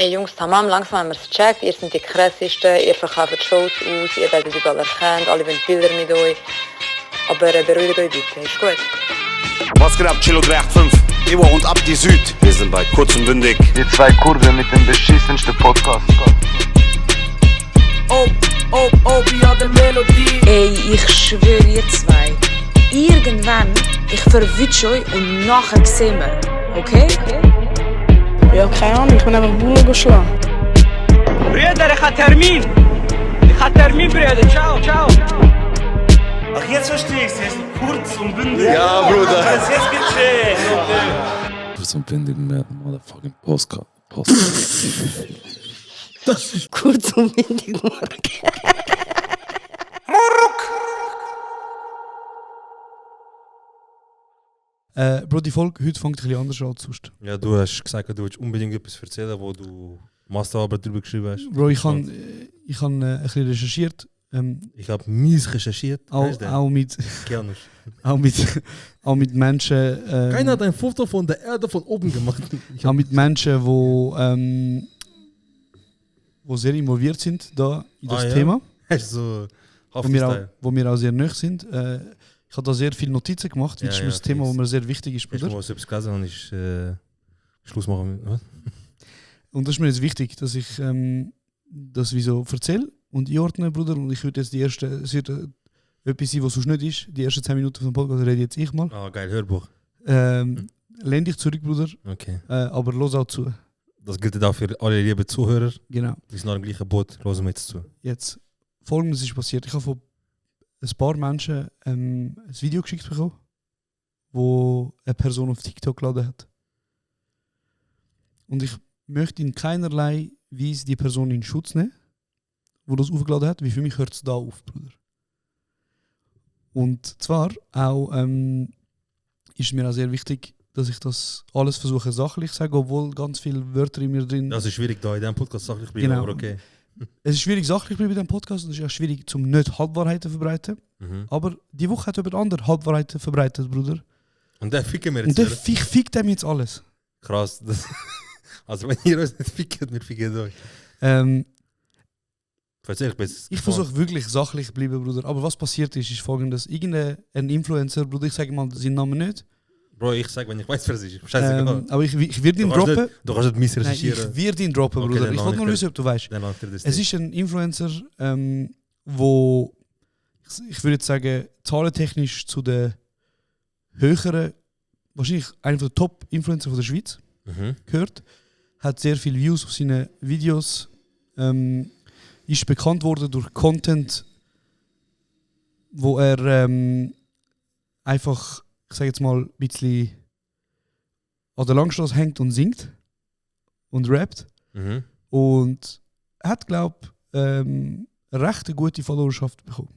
Ey Jungs, tamam, langsam haben wir es gecheckt. Ihr seid die krassesten, ihr verkauft Shows aus, ihr werdet überall erkannt, alle wollen Bilder mit euch. Aber beruhigt euch bitte, ist gut. Was geht ab, Chilo 385? Ewa und Abdi Süd. Wir sind bei Kurz und Bündig. Die zwei Kurden mit dem beschissensten Podcast. ja, der Melodie. Ey, ich schwöre ihr zwei. Irgendwann, ich verwünsche euch und nachher sehen wir. Okay? Ja, keine Ahnung, ich bin einfach Bullen geschlagen. Brüder, ich habe Termin, Brüder. Ciao. Ach, jetzt verstehe ich es. Jetzt kurz und bündig. Ja, Bruder. Jetzt gecheckt. Kurz und bündig mit motherfucking Postcard. Das ist kurz und windig, Bro, die Folge heute fängt ein bisschen anders an als sonst. Ja, du hast gesagt, du willst unbedingt etwas erzählen, wo du Masterarbeit darüber geschrieben hast. Bro, ich habe ein bisschen recherchiert. Ich habe mies recherchiert. Auch mit Menschen. Keiner hat ein Foto von der Erde von oben gemacht. Auch mit Menschen, wo sehr involviert sind da in das Thema. So wo wir auch sehr nahe sind. Ich habe da sehr viele Notizen gemacht, weil das ist ein Thema, das mir sehr wichtig ist, Bruder. Ich muss etwas gelesen und ich Schluss machen. Was? Und das ist mir jetzt wichtig, dass ich das wie so erzähle und einordne, Bruder. Und ich würde jetzt es wird etwas sein, was sonst nicht ist. Die ersten 10 Minuten vom Podcast rede jetzt ich mal. Ah, geil, Hörbuch. Lehn dich zurück, Bruder. Okay. Aber los auch zu. Das gilt auch für alle lieben Zuhörer. Genau. Die sind noch im gleichen Boot, hören wir jetzt zu. Jetzt, Folgendes ist passiert. Ich habe von ein paar Menschen ein Video geschickt bekommen, wo eine Person auf TikTok geladen hat. Und ich möchte in keinerlei Weise die Person in Schutz nehmen, die das aufgeladen hat, wie für mich hört es da auf, Bruder. Und zwar auch ist mir auch sehr wichtig, dass ich das alles versuche sachlich zu sagen, obwohl ganz viele Wörter in mir drin... Das ist schwierig, da in diesem Podcast sachlich bleiben, genau. Aber okay. Es ist schwierig sachlich bleiben in diesem Podcast und es ist auch schwierig, zum nicht Halbwahrheiten zu verbreiten. Aber die Woche hat jemand andere Halbwahrheiten verbreitet, Bruder. Und der ficken wir jetzt. Und der fickt dem jetzt alles. Krass. Also wenn ihr uns nicht fickt, wir ficken euch. Ich versuche wirklich sachlich zu bleiben, Bruder. Aber was passiert ist folgendes. Irgendein Influencer, Bruder, ich sage mal seinen Namen nicht. Bro, ich sage, wenn ich weiß, wer es ist. Scheißegal. Aber ich werde ihn droppen. Du kannst nicht recherchieren. Nein, ich werde ihn droppen, Bruder. Okay, ich wollte nur wissen, ob du weißt. Es ist ein Influencer, wo ich würde jetzt sagen, zahlentechnisch zu den höheren, wahrscheinlich einer der Top-Influencer der Schweiz gehört. Hat sehr viele Views auf seine Videos. Ist bekannt worden durch Content, wo er einfach, ich sage jetzt mal, ein bisschen an der Langstrasse hängt und singt und rappt. Und hat, glaube ich, eine recht gute Followerschaft bekommen.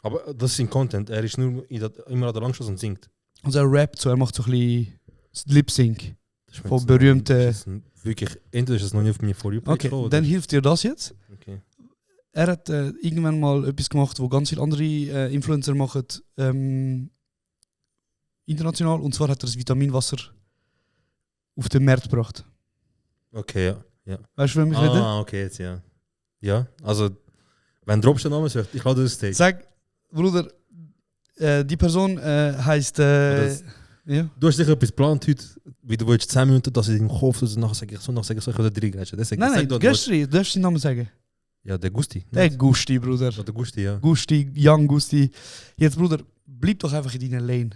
Aber das ist sein Content, er ist nur immer an der Langstrasse und singt. Also er rappt so, er macht so ein bisschen Lip-Sync von berühmten... Wirklich, entweder ist das noch nicht auf mir vor Okay, dann hilft dir das jetzt. Okay. Er hat irgendwann mal etwas gemacht, wo ganz viele andere Influencer machen, international, und zwar hat er das Vitaminwasser auf den Markt gebracht. Okay, ja. Weißt du, wer mich rede? Ah, okay, jetzt ja. Ja, also, wenn droppst du den Namen, ich lade das Stage. Sag, Bruder, die Person heisst... ja. Du hast sicher etwas geplant heute, wie du willst 10 Minuten, dass ich in den Kopf und nachher sage ich so, ich will da reingrätschen. Nein, du darfst den Namen sagen. Ja, der Gusti. Der Gusti, Bruder. Ja, der Gusti, ja. Gusti, Young Gusti. Jetzt, Bruder, bleib doch einfach in deiner Lane.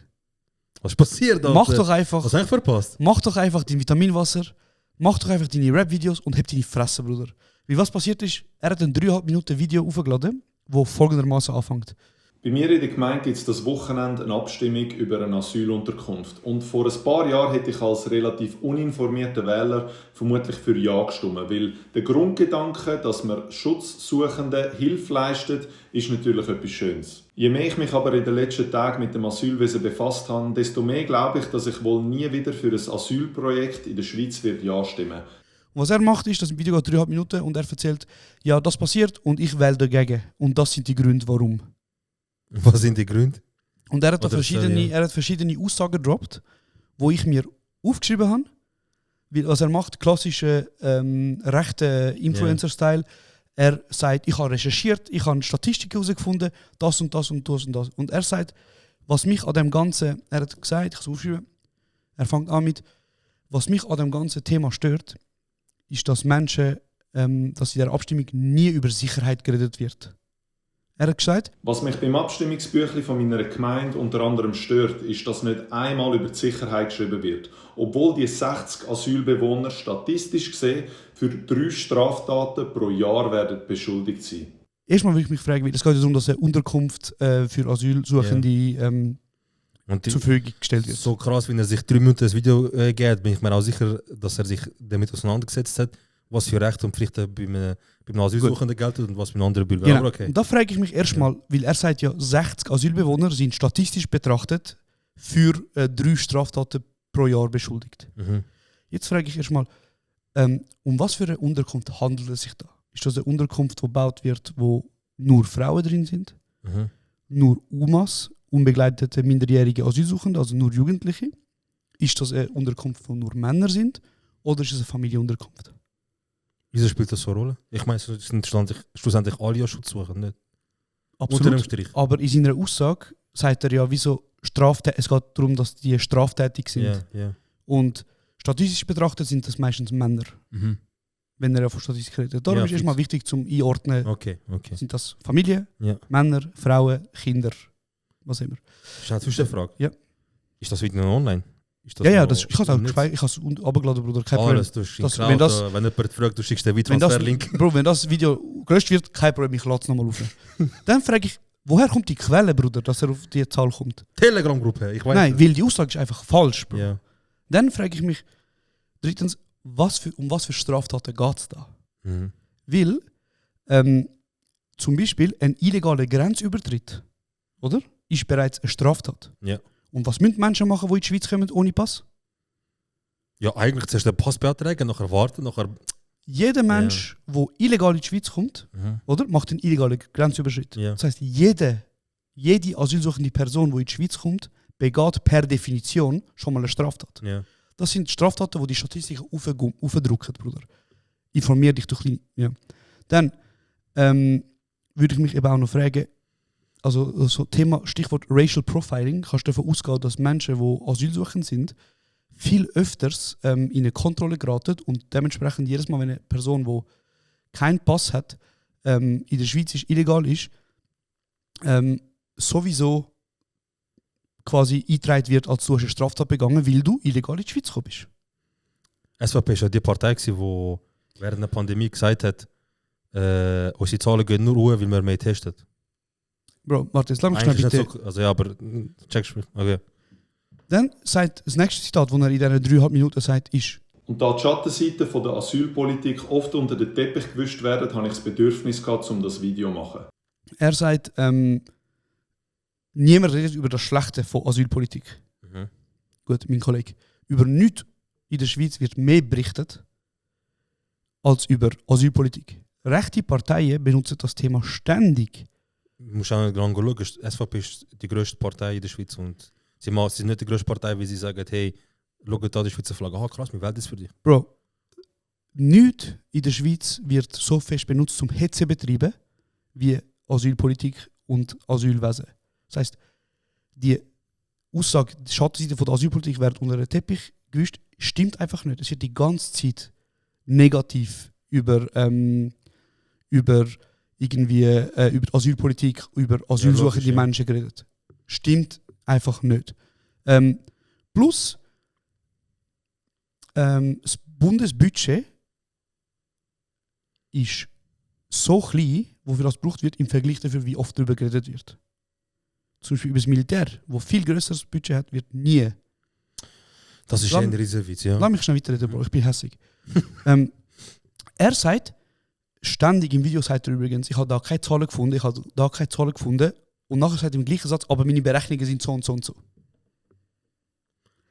Was passiert da? Mach doch einfach... Was hast du verpasst? Mach doch einfach dein Vitaminwasser, mach doch einfach deine Rap-Videos und heb deine Fresse, Bruder. Wie was passiert ist, er hat ein 3,5 Minuten Video aufgeladen, wo folgendermaßen anfängt. Bei mir in der Gemeinde gibt es das Wochenende eine Abstimmung über eine Asylunterkunft. Und vor ein paar Jahren hätte ich als relativ uninformierter Wähler vermutlich für Ja gestimmt. Weil der Grundgedanke, dass man Schutzsuchenden Hilfe leistet, ist natürlich etwas Schönes. Je mehr ich mich aber in den letzten Tagen mit dem Asylwesen befasst habe, desto mehr glaube ich, dass ich wohl nie wieder für ein Asylprojekt in der Schweiz wird Ja stimmen. Und was er macht, ist, das Video geht 3,5 Minuten und er erzählt, ja, das passiert und ich wähle dagegen. Und das sind die Gründe, warum. Was sind die Gründe? Und er hat verschiedene Aussagen gedroppt, wo ich mir aufgeschrieben habe, Weil, was er macht, klassischer rechter Influencer-Style. Er sagt, ich habe recherchiert, ich habe Statistiken herausgefunden, das und das und das und das. Und er sagt, was mich an dem Ganzen, er hat gesagt, ich aufschreibe, er fängt an mit, was mich an dem ganzen Thema stört, ist, dass Menschen, dass in der Abstimmung nie über Sicherheit geredet wird. Er hat gesagt, was mich beim Abstimmungsbüchlein von meiner Gemeinde unter anderem stört, ist, dass nicht einmal über die Sicherheit geschrieben wird. Obwohl die 60 Asylbewohner statistisch gesehen für 3 Straftaten pro Jahr werden beschuldigt sein. Erstmal will ich mich fragen, es geht darum, dass eine Unterkunft für Asylsuchende zur Verfügung gestellt wird. So krass, wenn er sich 3 Minuten das Video gibt, bin ich mir auch sicher, dass er sich damit auseinandergesetzt hat, was für Rechte und Pflichten beim Asylsuchenden gelten und was bei anderen Bürgern. Genau. Aber okay. Und da frage ich mich erstmal, weil er sagt ja, 60 Asylbewohner sind statistisch betrachtet für 3 Straftaten pro Jahr beschuldigt. Mhm. Jetzt frage ich erstmal, um was für eine Unterkunft handelt es sich da? Ist das eine Unterkunft, die gebaut wird, wo nur Frauen drin sind? Mhm. Nur UMAs, unbegleitete minderjährige Asylsuchende, also nur Jugendliche? Ist das eine Unterkunft, wo nur Männer sind? Oder ist es eine Familienunterkunft? Wieso spielt das so eine Rolle? Ich meine, es sind schlussendlich alle ja Schutzsucher, nicht? Absolut. Unter dem Strich. Aber in seiner Aussage sagt er ja, wieso es geht darum, dass die straftätig sind. Yeah, yeah. Und statistisch betrachtet sind das meistens Männer. Mhm. Wenn er ja von Statistik redet. Darum Ja, ist erstmal wichtig zum Einordnen. Okay. Sind das Familien, Ja. Männer, Frauen, Kinder, was immer. Ist eine Zwischenfrage. Ja. Ist das Video noch online? Ist das Ja, noch ich habe es auch gespeichert, ich habe es runtergeladen, Bruder. Kein Problem. Alles, du schickst wenn jemand fragt, du schickst den Transferlink. Bro, wenn das Video gelöscht wird, kein Problem, ich lade es nochmal auf. Dann frage ich, woher kommt die Quelle, Bruder, dass er auf die Zahl kommt? Telegram-Gruppe, ich weiß Nein, nicht. weil die Aussage ist einfach falsch, Bro. Ja. Dann frage ich mich, drittens, um was für Straftaten geht es da? Mhm. Weil, zum Beispiel ein illegaler Grenzübertritt, oder? Ist bereits eine Straftat. Ja. Und was müssen Menschen machen, die in die Schweiz kommen ohne Pass? Ja, eigentlich zuerst den Pass beantragen, nachher warten, nachher... Jeder Mensch, der illegal in die Schweiz kommt, oder, macht einen illegalen Grenzüberschritt. Ja. Das heisst, jede asylsuchende Person, die in die Schweiz kommt, begeht per Definition schon mal eine Straftat. Ja. Das sind Straftaten, die die Statistiken aufdrücken, Bruder. Informier dich doch ein. Ja. Dann würde ich mich eben auch noch fragen, also so Thema, Stichwort Racial Profiling, kannst du davon ausgehen, dass Menschen, die asylsuchend sind, viel öfters in eine Kontrolle geraten und dementsprechend jedes Mal, wenn eine Person, die keinen Pass hat, in der Schweiz illegal ist, sowieso quasi eingetragen wird, als du eine Straftat begangen, weil du illegal in die Schweiz gekommen bist. SVP war ja die Partei, die während der Pandemie gesagt hat, unsere Zahlen gehen nur hoch, weil wir mehr testen. Bro, warte, jetzt lass mich schnell bitte. So, also ja, aber checkst du mich. Okay. Dann sagt das nächste Zitat, das er in diesen 3,5 Minuten sagt, ist: Und da die Schattenseiten von der Asylpolitik oft unter den Teppich gewischt werden, habe ich das Bedürfnis gehabt, um das Video zu machen. Er sagt, niemand redet über das Schlechte von Asylpolitik. Mhm. Gut, mein Kollege. Über nichts in der Schweiz wird mehr berichtet als über Asylpolitik. Rechte Parteien benutzen das Thema ständig. Du musst auch schauen, die SVP ist die grösste Partei in der Schweiz und sie sind nicht die grösste Partei, weil sie sagen, hey, schau da die Schweizer Flagge, krass, wir wählen das für dich. Bro, nichts in der Schweiz wird so fest benutzt, um Hetze zu betreiben, wie Asylpolitik und Asylwesen. Das heisst, die Aussage, die Schattenseite von der Asylpolitik wird unter den Teppich gewischt, stimmt einfach nicht. Es wird die ganze Zeit negativ über Asylpolitik, über asylsuchende Menschen geredet. Stimmt einfach nicht. Plus, das Bundesbudget ist so klein, wofür das gebraucht wird, im Vergleich dafür, wie oft darüber geredet wird. Zum Beispiel über das Militär, das viel grösseres Budget hat, wird nie. Das ist ein Riesenwitz, ja. Lass mich schnell weiterreden, Bro, ich bin hässig. Er sagt, ständig im Video sagt er übrigens, ich habe da keine Zahlen gefunden, und nachher sagt er im gleichen Satz, aber meine Berechnungen sind so und so und so.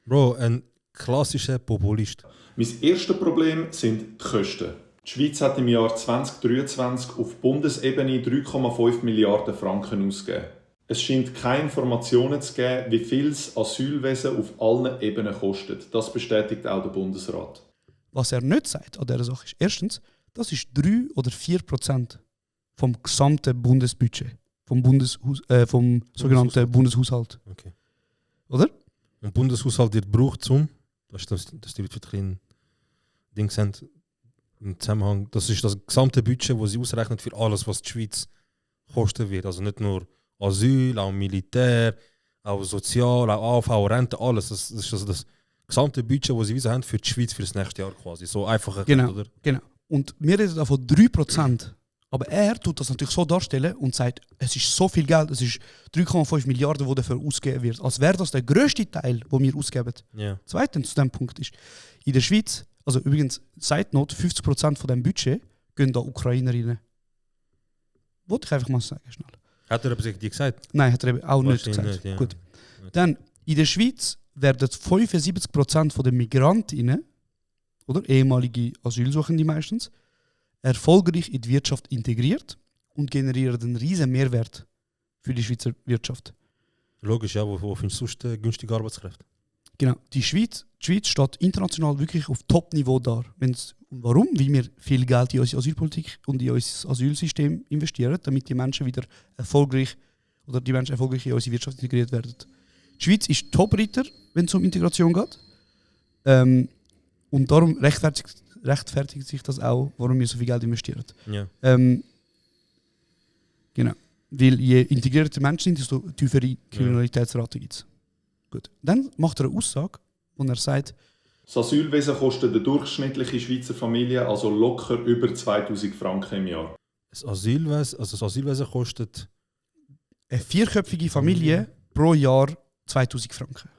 Bro, ein klassischer Populist. Mein erstes Problem sind die Kosten. Die Schweiz hat im Jahr 2023 auf Bundesebene 3,5 Milliarden Franken ausgegeben. Es scheint keine Informationen zu geben, wie viel das Asylwesen auf allen Ebenen kostet. Das bestätigt auch der Bundesrat. Was er nicht sagt an dieser Sache ist, erstens, das ist 3 oder 4% vom gesamten Bundesbudget, vom sogenannten Bundeshaushalt. Okay. Oder? Ein Bundeshaushalt wird gebraucht dass die Leute wirklich ein Ding sind, im Zusammenhang, das ist das gesamte Budget, das sie ausrechnet für alles, was die Schweiz kosten wird. Also nicht nur Asyl, auch Militär, auch Sozial, auch AV, auch Rente, alles. Das ist also das gesamte Budget, das sie wieder haben für die Schweiz für das nächste Jahr quasi. So einfach erklärt, oder? Genau. Und wir reden da von 3%. Aber er tut das natürlich so darstellen und sagt, es ist so viel Geld, es ist 3,5 Milliarden, die dafür ausgegeben wird. Als wäre das der grösste Teil, den wir ausgeben. Yeah. Zweitens zu dem Punkt ist, in der Schweiz, also übrigens, Side Note, 50% von dem Budget gehen da Ukrainerinnen. Wollte ich einfach mal sagen, schnell. Hat er aber dir gesagt? Nein, hat er eben auch nicht gesagt. Nicht, ja. Gut. Dann, in der Schweiz werden 75% von den Migrantinnen, oder ehemalige Asylsuchende meistens, erfolgreich in die Wirtschaft integriert und generieren einen riesen Mehrwert für die Schweizer Wirtschaft. Logisch, ja. Wo findest du sonst günstige Arbeitskräfte? Genau. Die Schweiz steht international wirklich auf Top-Niveau da. Warum? Weil wir viel Geld in unsere Asylpolitik und in unser Asylsystem investieren, damit die Menschen wieder erfolgreich in unsere Wirtschaft integriert werden. Die Schweiz ist Top-Reiter, wenn es um Integration geht. Und darum rechtfertigt sich das auch, warum wir so viel Geld investieren. Ja. Genau. Weil je integrierter Menschen sind, desto tiefere Kriminalitätsrate gibt es. Gut. Dann macht er eine Aussage, wo er sagt, das Asylwesen kostet eine durchschnittliche Schweizer Familie also locker über 2000 Franken im Jahr. Das Asylwesen kostet... Eine 4-köpfige Familie pro Jahr 2000 Franken.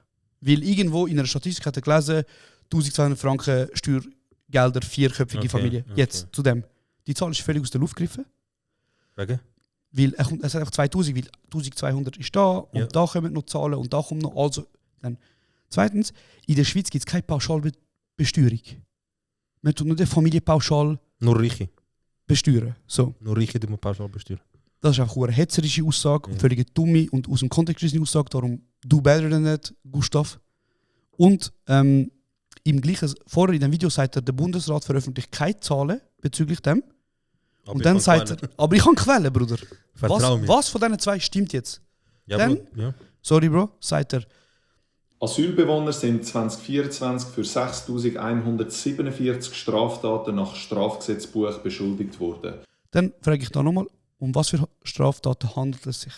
Weil irgendwo in einer Statistik hat er gelesen, 1200 Franken Steuergelder, 4-köpfige Familie. Okay. Jetzt zu dem. Die Zahl ist völlig aus der Luft gegriffen. Wegen? Weil er sagt einfach 2000, weil 1200 ist da und da kommen noch Zahlen und da kommen noch. Also, dann. Zweitens, in der Schweiz gibt es keine Pauschalbesteuerung. Man tut nur die Familie pauschal nur Reiche besteuern. So. Nur Reiche, die man pauschal besteuern. Das ist einfach eine hetzerische Aussage, und völlig dumme und aus dem Kontext ist eine Aussage, darum do better than that, Gustav. Und im gleichen, vorher in dem Video sagt er, der Bundesrat veröffentlicht keine Zahlen bezüglich dem. Aber und dann sagt er, aber ich kann Quellen, Bruder. Was von diesen zwei stimmt jetzt? Ja, dann, sorry Bro, sagt er, Asylbewohner sind 2024 für 6.147 Straftaten nach Strafgesetzbuch beschuldigt worden. Dann frage ich da nochmal, um was für Straftaten handelt es sich?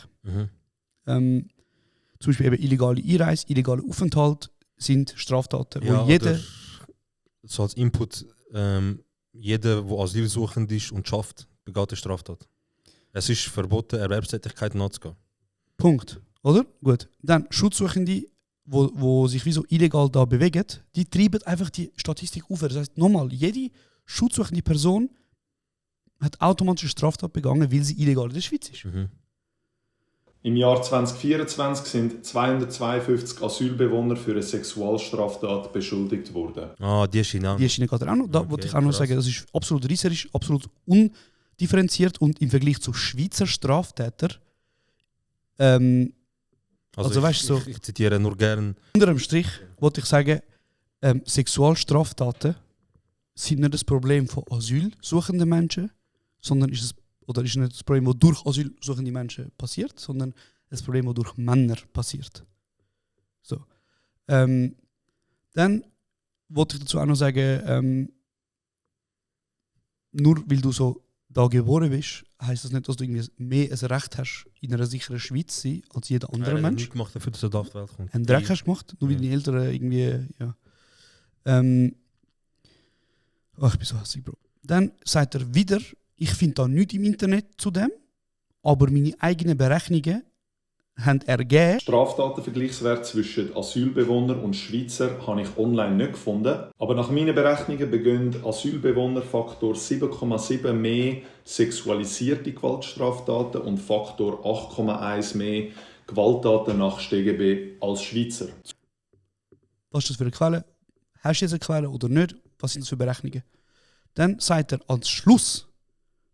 Zum Beispiel eben illegale Einreise, illegale Aufenthalt sind Straftaten, wo jeder... So als Input, jeder, der asylsuchend ist und schafft, begeht eine Straftat. Es ist verboten, Erwerbstätigkeit nachzugehen. Punkt. Oder? Gut. Dann Schutzsuchende, wo sich wie so illegal da bewegen, die treiben einfach die Statistik auf. Das heisst, nochmal, jede schutzsuchende Person hat automatisch eine Straftat begangen, weil sie illegal in der Schweiz ist. Im Jahr 2024 sind 252 Asylbewohner für eine Sexualstraftat beschuldigt worden. Die Schiene. Die Schiene geht auch noch. Da wollte ich auch noch sagen, das ist absolut reisserisch, absolut undifferenziert und im Vergleich zu Schweizer Straftätern weißt du, so, ich zitiere nur gern. Unter dem Strich wollte ich sagen, Sexualstraftaten sind nicht das Problem von asylsuchenden Menschen, sondern ist nicht das Problem, das durch asylsuchende Menschen passiert, sondern das Problem, das durch Männer passiert. So. Dann wollte ich dazu auch noch sagen, nur weil du so da geboren bist, heisst das nicht, dass du irgendwie mehr ein Recht hast, in einer sicheren Schweiz zu sein, als jeder andere Mensch. Nicht gemacht dafür, dass er da auf die Welt kommt. Einen Dreck hast du gemacht, nur weil deine Eltern irgendwie, ja. Ich bin so hässlich, Bro. Dann sagt er wieder, ich finde da nichts im Internet zu dem, aber meine eigenen Berechnungen haben ergeben. Straftatenvergleichswert zwischen Asylbewohnern und Schweizer habe ich online nicht gefunden. Aber nach meinen Berechnungen begehen Asylbewohner Faktor 7,7 mehr sexualisierte Gewaltstraftaten und Faktor 8,1 mehr Gewalttaten nach StGB als Schweizer. Was ist das für eine Quelle? Hast du jetzt eine Quelle oder nicht? Was sind das für Berechnungen? Dann sagt er als Schluss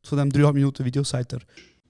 von dem 3,5 Minuten Video, sagt er,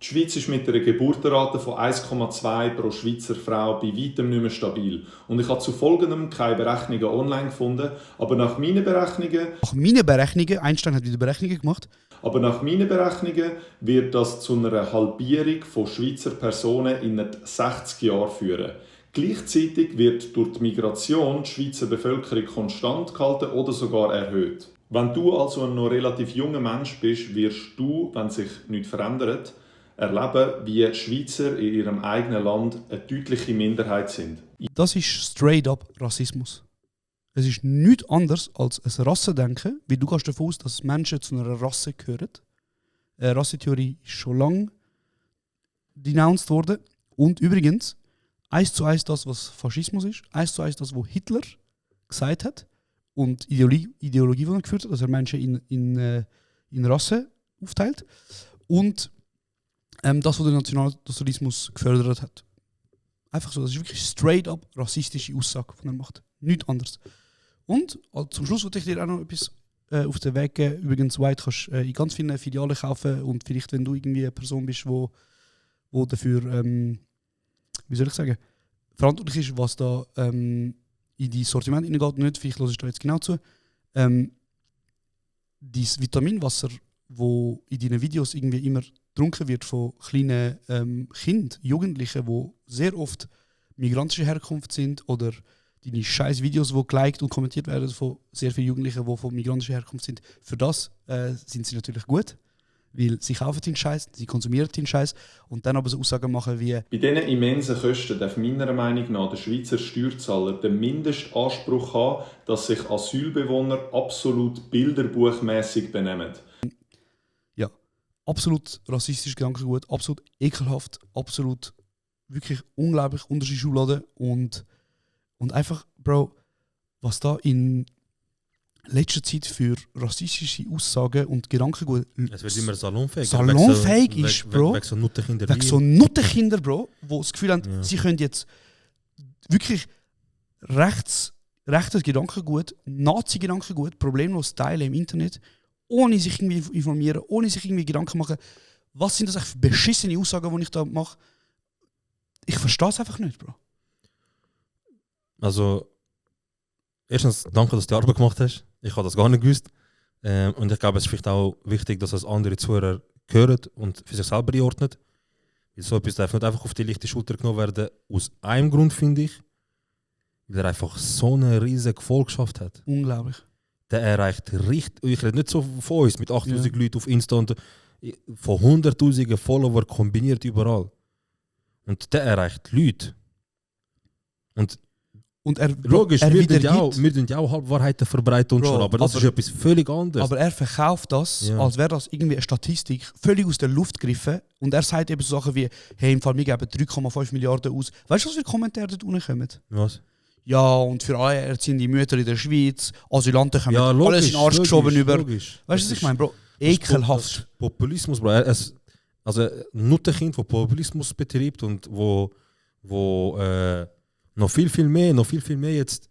Die Schweiz ist mit einer Geburtenrate von 1,2 pro Schweizer Frau bei weitem nicht mehr stabil. Und ich habe zu folgendem keine Berechnungen online gefunden, aber nach meinen Berechnungen... Einstein hat wieder Berechnungen gemacht. Aber nach meinen Berechnungen wird das zu einer Halbierung von Schweizer Personen in 60 Jahren führen. Gleichzeitig wird durch die Migration die Schweizer Bevölkerung konstant gehalten oder sogar erhöht. Wenn du also ein noch relativ junger Mensch bist, wirst du, wenn sich nichts verändert, erleben, wie die Schweizer in ihrem eigenen Land eine deutliche Minderheit sind. Das ist straight up Rassismus. Es ist nichts anderes als ein Rassendenken, weil du gehst davon aus, dass Menschen zu einer Rasse gehören. Rassentheorie ist schon lange denounced worden. Und übrigens, 1:1 das, was Faschismus ist, 1:1 das, was Hitler gesagt hat und Ideologie, die er geführt hat, dass er Menschen in Rassen aufteilt. Und das, was der Nationalsozialismus gefördert hat. Einfach so, das ist wirklich straight up rassistische Aussage, die er macht. Nichts anderes. Und zum Schluss wollte ich dir auch noch etwas auf den Weg geben. Übrigens, White kannst du in ganz vielen Filialen kaufen und vielleicht, wenn du irgendwie eine Person bist, wo dafür, wie soll ich sagen, verantwortlich ist, was da in dein Sortiment hineingeht, nicht, vielleicht hörst du da jetzt genau zu. Dieses Vitaminwasser, wo in deinen Videos irgendwie immer getrunken wird von kleinen Kindern, Jugendlichen, die sehr oft migrantischer Herkunft sind, oder deine scheiß Videos, die geliked und kommentiert werden von sehr vielen Jugendlichen, die von migrantischer Herkunft sind. Für das sind sie natürlich gut, weil sie kaufen den Scheiß, sie konsumieren den Scheiß und dann aber so Aussagen machen wie... Bei diesen immensen Kosten darf meiner Meinung nach der Schweizer Steuerzahler den Mindestanspruch haben, dass sich Asylbewohner absolut bilderbuchmässig benehmen. Ja, absolut rassistisches Gedankengut, absolut ekelhaft, absolut wirklich unglaublich unterste Schubladen und einfach, Bro, was da in letzter Zeit für rassistische Aussagen und Gedankengut... Es wird immer salonfähig. Salonfähig ist, Bro. Weg so Nuttenkinder. Weg so Nuttenkinder, Bro, die das Gefühl haben, sie können jetzt wirklich rechtes Gedankengut, Nazi-Gedankengut, problemlos teilen im Internet, ohne sich irgendwie informieren, ohne sich irgendwie Gedanken machen. Was sind das eigentlich für beschissene Aussagen, die ich da mache? Ich verstehe es einfach nicht, Bro. Also, erstens, danke, dass du die Arbeit gemacht hast. Ich habe das gar nicht gewusst. Und ich glaube, es ist vielleicht auch wichtig, dass das andere Zuhörer hören und für sich selber einordnen. Weil so etwas darf nicht einfach auf die leichte Schulter genommen werden. Aus einem Grund, finde ich, weil er einfach so eine riesige Gefolgschaft hat. Unglaublich. Der erreicht richtig, ich rede nicht so von uns, mit 8000 Leuten auf Insta und von 100'000 Follower kombiniert überall. Und der erreicht Leute. Und logisch, wir tun ja auch Halbwahrheiten verbreiten und schon, aber das ist etwas völlig anderes. Aber er verkauft das, als wäre das irgendwie eine Statistik, völlig aus der Luft gegriffen. Und er sagt eben so Sachen wie, hey, im Fall, wir geben 3,5 Milliarden aus. Weißt du, was für Kommentare dort unten kommen? Was? Ja, und für alle erziehende Mütter in der Schweiz, Asylanten kommen alles in den Arsch geschoben über. Weißt du, was ich meine, Bro? Ekelhaft. Populismus, Bro. Also ein Nuttenkind, das Populismus betreibt und wo noch viel mehr jetzt,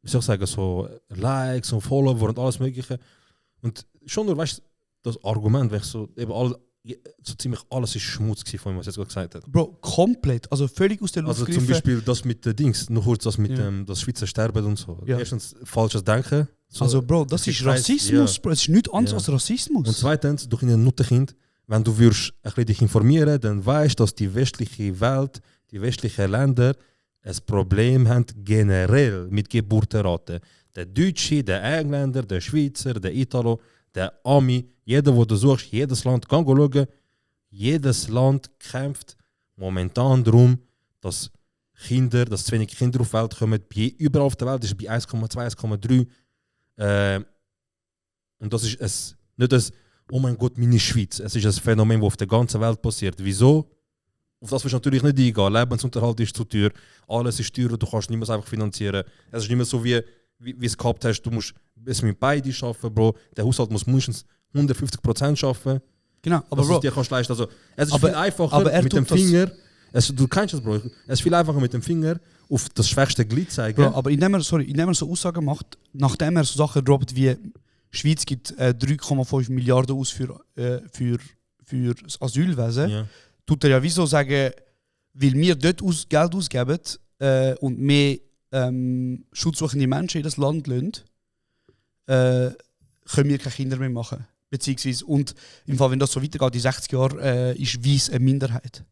wie soll ich sagen, so Likes und Follower und alles Mögliche. Und schon nur, weißt du, das Argument, weil so ziemlich alles ist Schmutz gewesen, von dem, was jetzt gerade gesagt hat. Bro, komplett, also völlig aus der Luft gegriffen. Also zum Beispiel das mit den Dings, noch kurz das mit das Schweizer Sterben und so. Ja. Erstens, falsches Denken. So, also Bro, das ist Rassismus, Bro, es ist nichts anderes als Rassismus. Und zweitens, durch ein Nuttenkind, wenn du würdest ein bisschen dich informieren, dann weißt du, dass die westliche Welt, die westlichen Länder ein Problem haben generell mit Geburtenraten. Der Deutsche, der Engländer, der Schweizer, der Italo, der Ami, jeder, wo du suchst, jedes Land, kann schauen, jedes Land kämpft momentan darum, dass zu wenig Kinder auf die Welt kommen. Überall auf der Welt ist es bei 1,2, 1,3. Und das ist nicht ein, oh mein Gott, meine Schweiz. Es ist ein Phänomen, das auf der ganzen Welt passiert. Wieso? Auf das willst du natürlich nicht eingehen. Lebensunterhalt ist zu teuer, alles ist teuer, du kannst niemals einfach finanzieren. Es ist nicht mehr so, wie es gehabt hast, du musst es mit beiden arbeiten, Bro. Der Haushalt muss mindestens 150% arbeiten. Genau, aber dass Bro, du dir kannst leisten. Also, es ist viel einfacher mit dem Finger. Du kennst das, Bro. Es ist viel einfacher mit dem Finger auf das schwächste Glied zeigen. Bro, aber indem er so Aussagen macht, nachdem er so Sachen droppt wie Schweiz gibt 3,5 Milliarden aus für für das Asylwesen, Ja. tut er ja wieso sagen, weil wir dort Geld ausgeben und mehr schutzsuchende Menschen in das Land lassen, können wir keine Kinder mehr machen. Beziehungsweise, und im Fall, wenn das so weitergeht, in 60 Jahren ist Weiss eine Minderheit.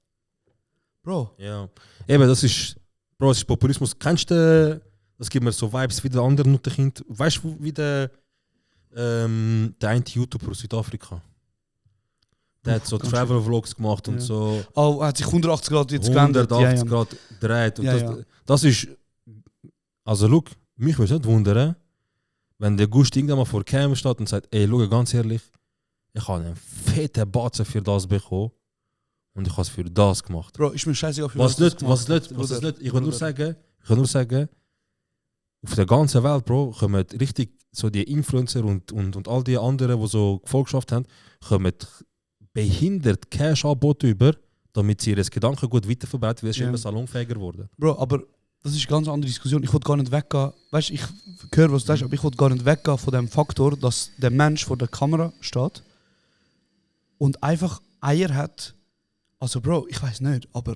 Bro. Ja. Eben, das ist Populismus. Kennst du, das gibt mir so Vibes wie der andere Nuttenkind. Weißt du, wie der eine YouTuber aus Südafrika? Der hat so Travel-Vlogs gemacht und so. Oh, hat sich 180 Grad jetzt geändert. 180 Grad gedreht. Und das ist. Also, schau, mich würde es nicht wundern, wenn der Gust irgendwann mal vor Cam steht und sagt: Ey, schau, ganz ehrlich, ich habe einen fetten Batzen für das bekommen und ich habe es für das gemacht. Bro, ist mir scheißegal, für was nicht. Ich will nur sagen, auf der ganzen Welt, Bro, kommen richtig so die Influencer und all die anderen, die so Gefolgschaft haben, kommen behindert Cash-Angebote über, damit sie ihr Gedankengut weiterverbreiten, weil es immer salonfähiger wurde. Bro, aber das ist eine ganz andere Diskussion. Ich will gar nicht weggehen. Weißt du, ich höre, was du sagst, aber ich will gar nicht weggehen von dem Faktor, dass der Mensch vor der Kamera steht und einfach Eier hat. Also, Bro, ich weiß nicht, aber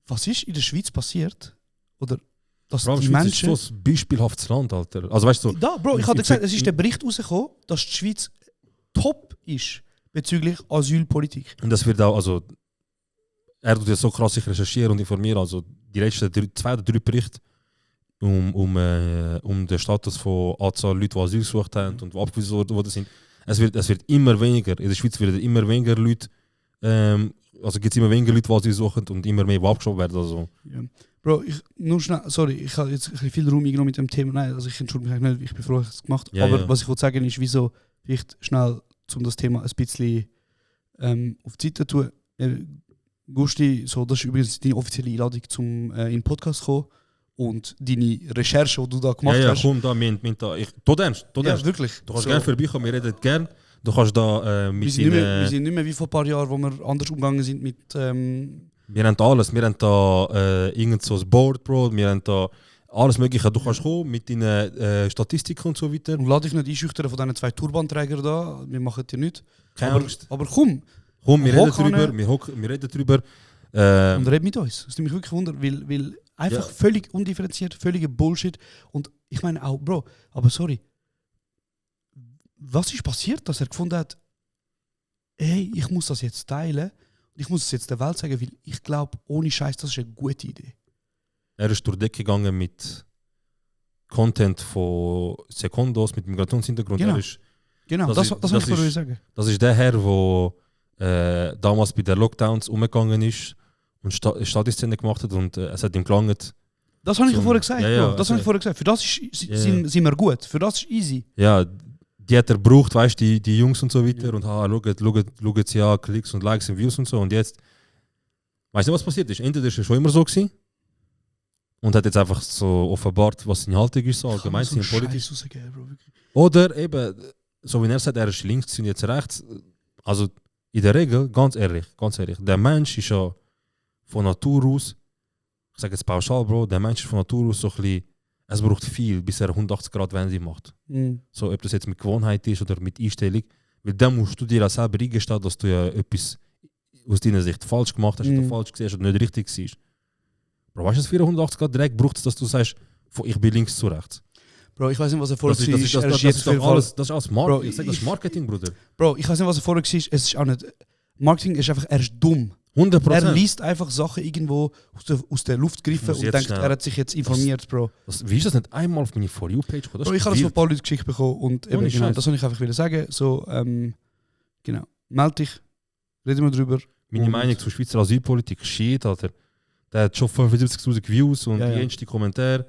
was ist in der Schweiz passiert? Oder dass Bro, die Schweiz Menschen. ist so ein beispielhaftes Land, Alter. Also, weißt du, so, Da, Bro, ich hatte gesagt, es ist der Bericht rausgekommen, dass die Schweiz top ist bezüglich Asylpolitik. Und das wird auch, also, er tut ja so krass sich recherchieren und informieren. Also, die letzten 2 oder 3 Berichte um den Status von Anzahl Leute, die Asyl gesucht haben und die abgewiesen worden sind. Es wird immer weniger. In der Schweiz werden immer weniger Leute, also gibt es immer weniger Leute, die Asyl suchen und immer mehr, die abgeschoben werden. Also. Ja. Bro, nur schnell, sorry, ich habe jetzt ein bisschen viel Raum eingenommen mit dem Thema. Nein, also ich entschuldige mich nicht, ich bin froh, dass ich es gemacht habe. Aber was ich wollte sagen ist, wieso vielleicht schnell, um das Thema ein bisschen auf die Seite zu tun. Gusti, so, das ist übrigens deine offizielle Einladung, zum in den Podcast zu kommen und deine Recherche, die du da gemacht hast. Ja, komm, da, tot ernst. Ja, wirklich. Du kannst gerne vorbeikommen, wir reden gerne. Du kannst da mit wir sind nicht mehr wie vor ein paar Jahren, wo wir anders umgegangen sind mit... Wir haben alles. Wir haben da irgend so ein Board, Bro. Wir haben da alles Mögliche. Du kannst kommen mit deinen Statistiken und so weiter. Und lass dich nicht einschüchtern von diesen 2 Turbanträgern da. Wir machen dir nicht. Keine Angst. Aber komm. Komm, wir reden drüber. Wir reden drüber. Und red mit uns. Das nimmt mich wirklich wunder, weil einfach völlig undifferenziert, völliger Bullshit. Und ich meine auch, Bro, aber sorry. Was ist passiert, dass er gefunden hat, hey, ich muss das jetzt teilen und ich muss es jetzt der Welt sagen, weil ich glaube, ohne Scheiß, das ist eine gute Idee. Er ist durch die Decke gegangen mit Content von Secondos, mit Migrationshintergrund. Genau, das wollte ich sagen. Das ist der Herr, der damals bei den Lockdowns umgegangen ist und Stadiszene gemacht hat und es hat ihm gelangt. Das habe ich vorher gesagt, ja, Bro. Das habe ich vorher gesagt. Für das sind wir gut. Für das ist easy. Ja, die hat er gebraucht, weißt du, die Jungs und so weiter. Und schaut sie an, Klicks und Likes und Views und so. Und jetzt, weißt du, was passiert ist? Entweder ist er schon immer so gewesen und hat jetzt einfach so offenbart, was seine Haltung ist, so allgemein seine Politik. Oder eben, so wie er sagt, er ist links und jetzt rechts. Also in der Regel, ganz ehrlich, der Mensch ist ja von Natur aus, ich sage jetzt pauschal, Bro, der Mensch ist von Natur aus so ein bisschen, es braucht viel, bis er 180 Grad Wende macht. So, ob das jetzt mit Gewohnheit ist oder mit Einstellung. Weil dann musst du dir auch selber eingestehen, dass du ja etwas aus deiner Sicht falsch gemacht hast oder falsch gesehen hast oder nicht richtig siehst. Bro, weißt du, das 480 Grad direkt braucht es, dass du sagst, ich bin links zu rechts. Bro, ich weiß nicht, was er vorher war. Das ist alles Marketing. Ich sage, das ist Marketing, Bruder. Bro, ich weiß nicht, was er vorher war. Es ist auch nicht... Marketing ist einfach, er ist dumm. 100%. Er liest einfach Sachen irgendwo aus der Luft gegriffen und denkt, er hat sich jetzt informiert, Bro. Wie ist das nicht einmal auf meine For You-Page? Bro, ich habe das von ein paar Leuten geschickt bekommen und eben, genau, das wollte ich einfach sagen. So, genau, melde dich, reden wir drüber. Meine Meinung zur Schweizer Asylpolitik, shit, Alter. Der hat schon 75'000 Views und die ersten Kommentare.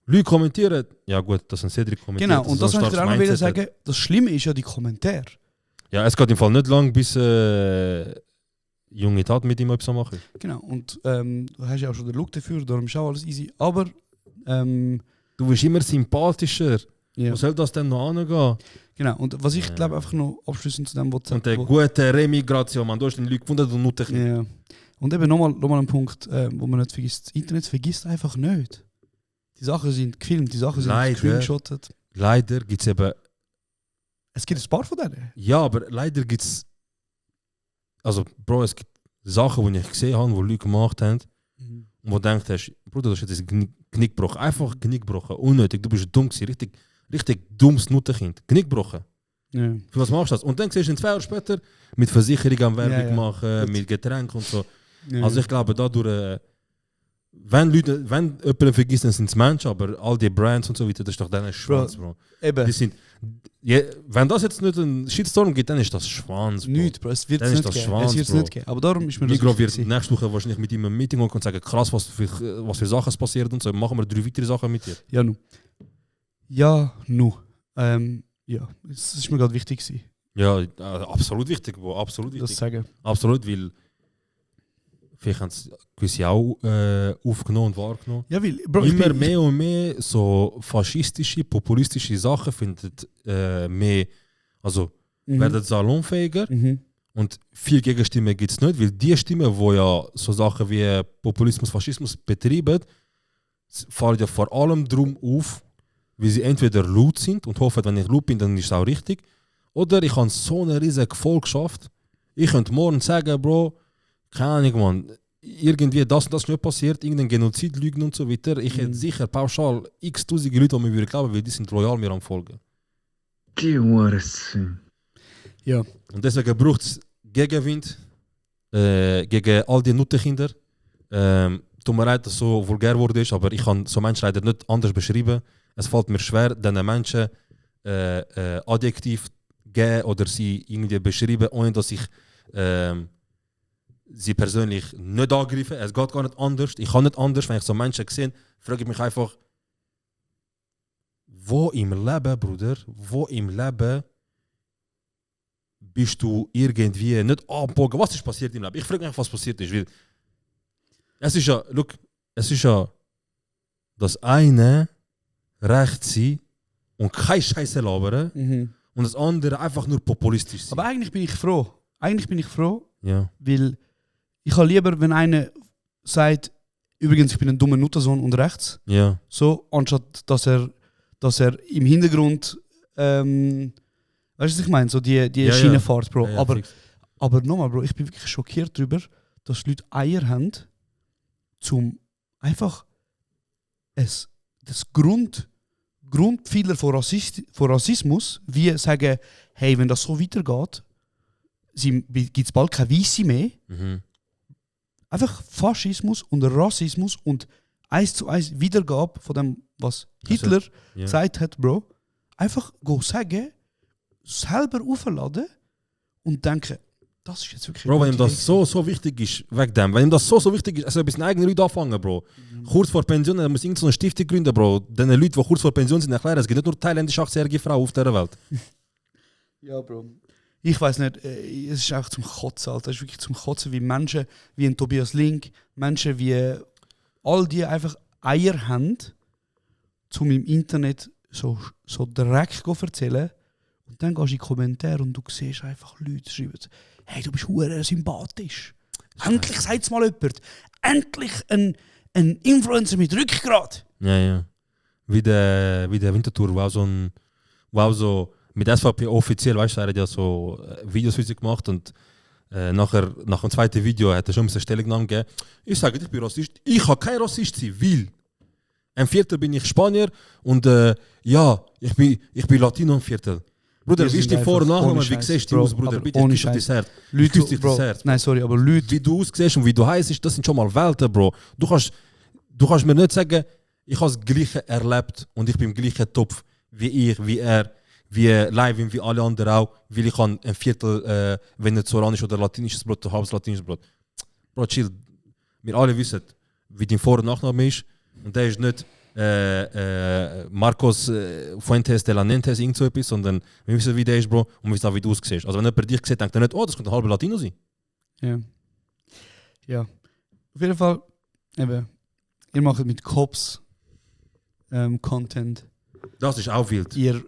Leute kommentieren, ja gut, das sind Cedric kommentiert. Genau, und das wollte ich dir auch noch sagen, das Schlimme ist ja die Kommentare. Ja, es geht im Fall nicht lang, bis junge Tat mit ihm etwas machen. Genau, und du hast ja auch schon den Look dafür, darum ist auch alles easy. Aber du wirst immer sympathischer. Ja. Wo soll das denn noch angehen? Genau, und was ich glaube einfach noch abschließend zu dem wollte. Und der gute Remigration, man, du hast den Leute gefunden und nur Technik. Ja. Und eben nochmal ein Punkt, wo man nicht vergisst. Das Internet vergisst einfach nicht. Die Sachen sind gefilmt, die Sachen sind gescreenshottet. Leider gibt es eben... Es gibt ein paar von denen. Ja, aber leider gibt es also Bro, es gibt Sachen, die ich gesehen habe, die Leute gemacht haben, und wo du denkst, Bruder, das ist jetzt ein Genickbruch. Einfach Genickbrochen, unnötig, du bist dumm gewesen, richtig dummes Nuttenkind. Genickbrochen. Ja. Für was machst du das? Und dann siehst du ihn 2 Jahre später mit Versicherung am Werbung machen, mit Getränken und so. Ja. Also ich glaube, dadurch, wenn jemand vergisst, dann sind es Menschen, aber all die Brands und so weiter, das ist doch dann ein Schwanz, Bro. Eben. Die sind, wenn das jetzt nicht einen Shitstorm gibt, dann ist das Schwanz, Bro. Nicht, Bro. Es wird Dann es ist nicht das geben. Schwanz, Es wird's Bro. nicht geben. Aber darum ist mir das Migros wird wichtig. nächste Woche wahrscheinlich mit ihm ein Meeting und sagen, krass, was für Sachen passiert und so. Machen wir 3 weitere Sachen mit dir. Ja, nu. Ja, nu. Ja, es ist mir gerade wichtig gewesen, Ja, absolut wichtig, Bro. Absolut das wichtig. zu sagen. Absolut, weil vielleicht haben es gewisse auch aufgenommen und wahrgenommen. Ja, weil, Bro, ich Immer bin- mehr und mehr so faschistische, populistische Sachen findet mehr, also werden salonfähiger und viel Gegenstimmen gibt es nicht, weil die Stimmen, die ja so Sachen wie Populismus, Faschismus betreiben, fallen ja vor allem darum auf, weil sie entweder laut sind und hoffen, wenn ich laut bin, dann ist es auch richtig, oder ich habe so eine riesige Gefolgschaft, ich könnte morgen sagen, Bro, keine Ahnung, Mann, irgendwie das und das ist nicht passiert, irgendein Genozid lügen und so weiter. Ich hätte sicher pauschal x-tausende Leute, die mir glauben, weil die sind loyal mir am Folgen. Die Hurensohn. Ja. Und deswegen braucht es Gegenwind gegen all die Nuttenkinder. Tut mir leid, dass es so vulgär geworden ist, aber ich kann so Menschen leider nicht anders beschreiben. Es fällt mir schwer, diesen Menschen Adjektiv geben oder sie irgendwie beschreiben, ohne dass ich sie persönlich nicht angreife. Es geht gar nicht anders. Ich kann nicht anders, wenn ich so Menschen sehe, frage ich mich einfach, wo im Leben, Bruder, wo im Leben bist du irgendwie nicht abgebogen? Was ist passiert im Leben? Ich frage mich, was passiert ist. Weil es ist ja, look, es ist ja das eine recht sein und keine Scheiße labern und das andere einfach nur populistisch sein. Aber eigentlich bin ich froh. Ja. Weil ich habe lieber, wenn einer sagt, übrigens, ich bin ein dummer Nuttersohn und rechts. Ja. So, anstatt dass er im Hintergrund, weißt du, was ich meine? So die Ja, Schiene ja. fährt, Bro. Ja, ja, aber fix. aber nochmal, Bro, ich bin wirklich schockiert darüber, dass Leute Eier haben, zum einfach das Grundpfeiler von Rassismus, wie sagen, hey, wenn das so weitergeht, gibt es bald keine Weisse mehr. Mhm. Einfach Faschismus und Rassismus und 1:1 Wiedergabe von dem, was Hitler ja. gesagt hat, Bro. Einfach go sagen, selber aufladen und denken, das ist jetzt wirklich Bro, wenn eine ihm gute das so wichtig ist, weg dem. Wenn ihm das so wichtig ist, also ein bisschen eigene Leute anfangen, Bro. Kurz vor Pension, dann muss irgendeine Stiftung gründen, Bro. Den Leuten, die kurz vor Pension sind, erklären, es gibt nicht nur thailändische 18-jährige Frauen auf dieser Welt. Ja, Bro. Ich weiß nicht, es ist einfach zum Kotzen, Alter. Es ist wirklich zum Kotzen, wie Menschen wie ein Tobias Link, Menschen wie all die einfach Eier haben, um im Internet so Dreck zu erzählen. Und dann gehst du in die Kommentare und du siehst einfach Leute schreiben, hey, du bist hure sympathisch. Endlich sagt es mal jemand. Endlich ein Influencer mit Rückgrat. Ja. Wie der Winterthur, wo auch so mit SVP offiziell, weißt du, er hat ja so Videos für sie gemacht und nach dem zweiten Video hat er schon eine Stellungnahme gegeben. Ich sage, ich bin Rassist. Ich kann kein Rassist sein, weil am Viertel bin ich Spanier und ja, ich bin Latino am Viertel. Bruder, Wir wie ist sind die Vor- und einfach Nachname? ohne Wie Scheiß, siehst du Bro, aus, Bruder? aber Bitte ohne küss dich das Scheiß. Herz. Leute, Küss dich Bro, das Herz. nein, sorry, aber Leute... Wie du aussiehst und wie du heißt, das sind schon mal Welten, Bro. Du kannst mir nicht sagen, ich habe das Gleiche erlebt und ich bin im gleichen Topf wie ich, wie er, wie Live, wie alle anderen auch, weil ich kann ein Viertel venezolanisch oder latinisches Brot, halbes latinisches Brot. Bro, chill. Wir alle wissen, wie dein Vor- und Nachname ist und der ist nicht Marcos Fuentes de la Nentes, irgend so etwas, sondern wir wissen, wie der ist, Bro, und wir wissen auch, wie du aussiehst. Also wenn jemand dich sieht, denkt er nicht, oh, das könnte ein halber Latino sein. Ja. Auf jeden Fall, eben, ihr macht mit Cops Content. Das ist auch wild. Ihr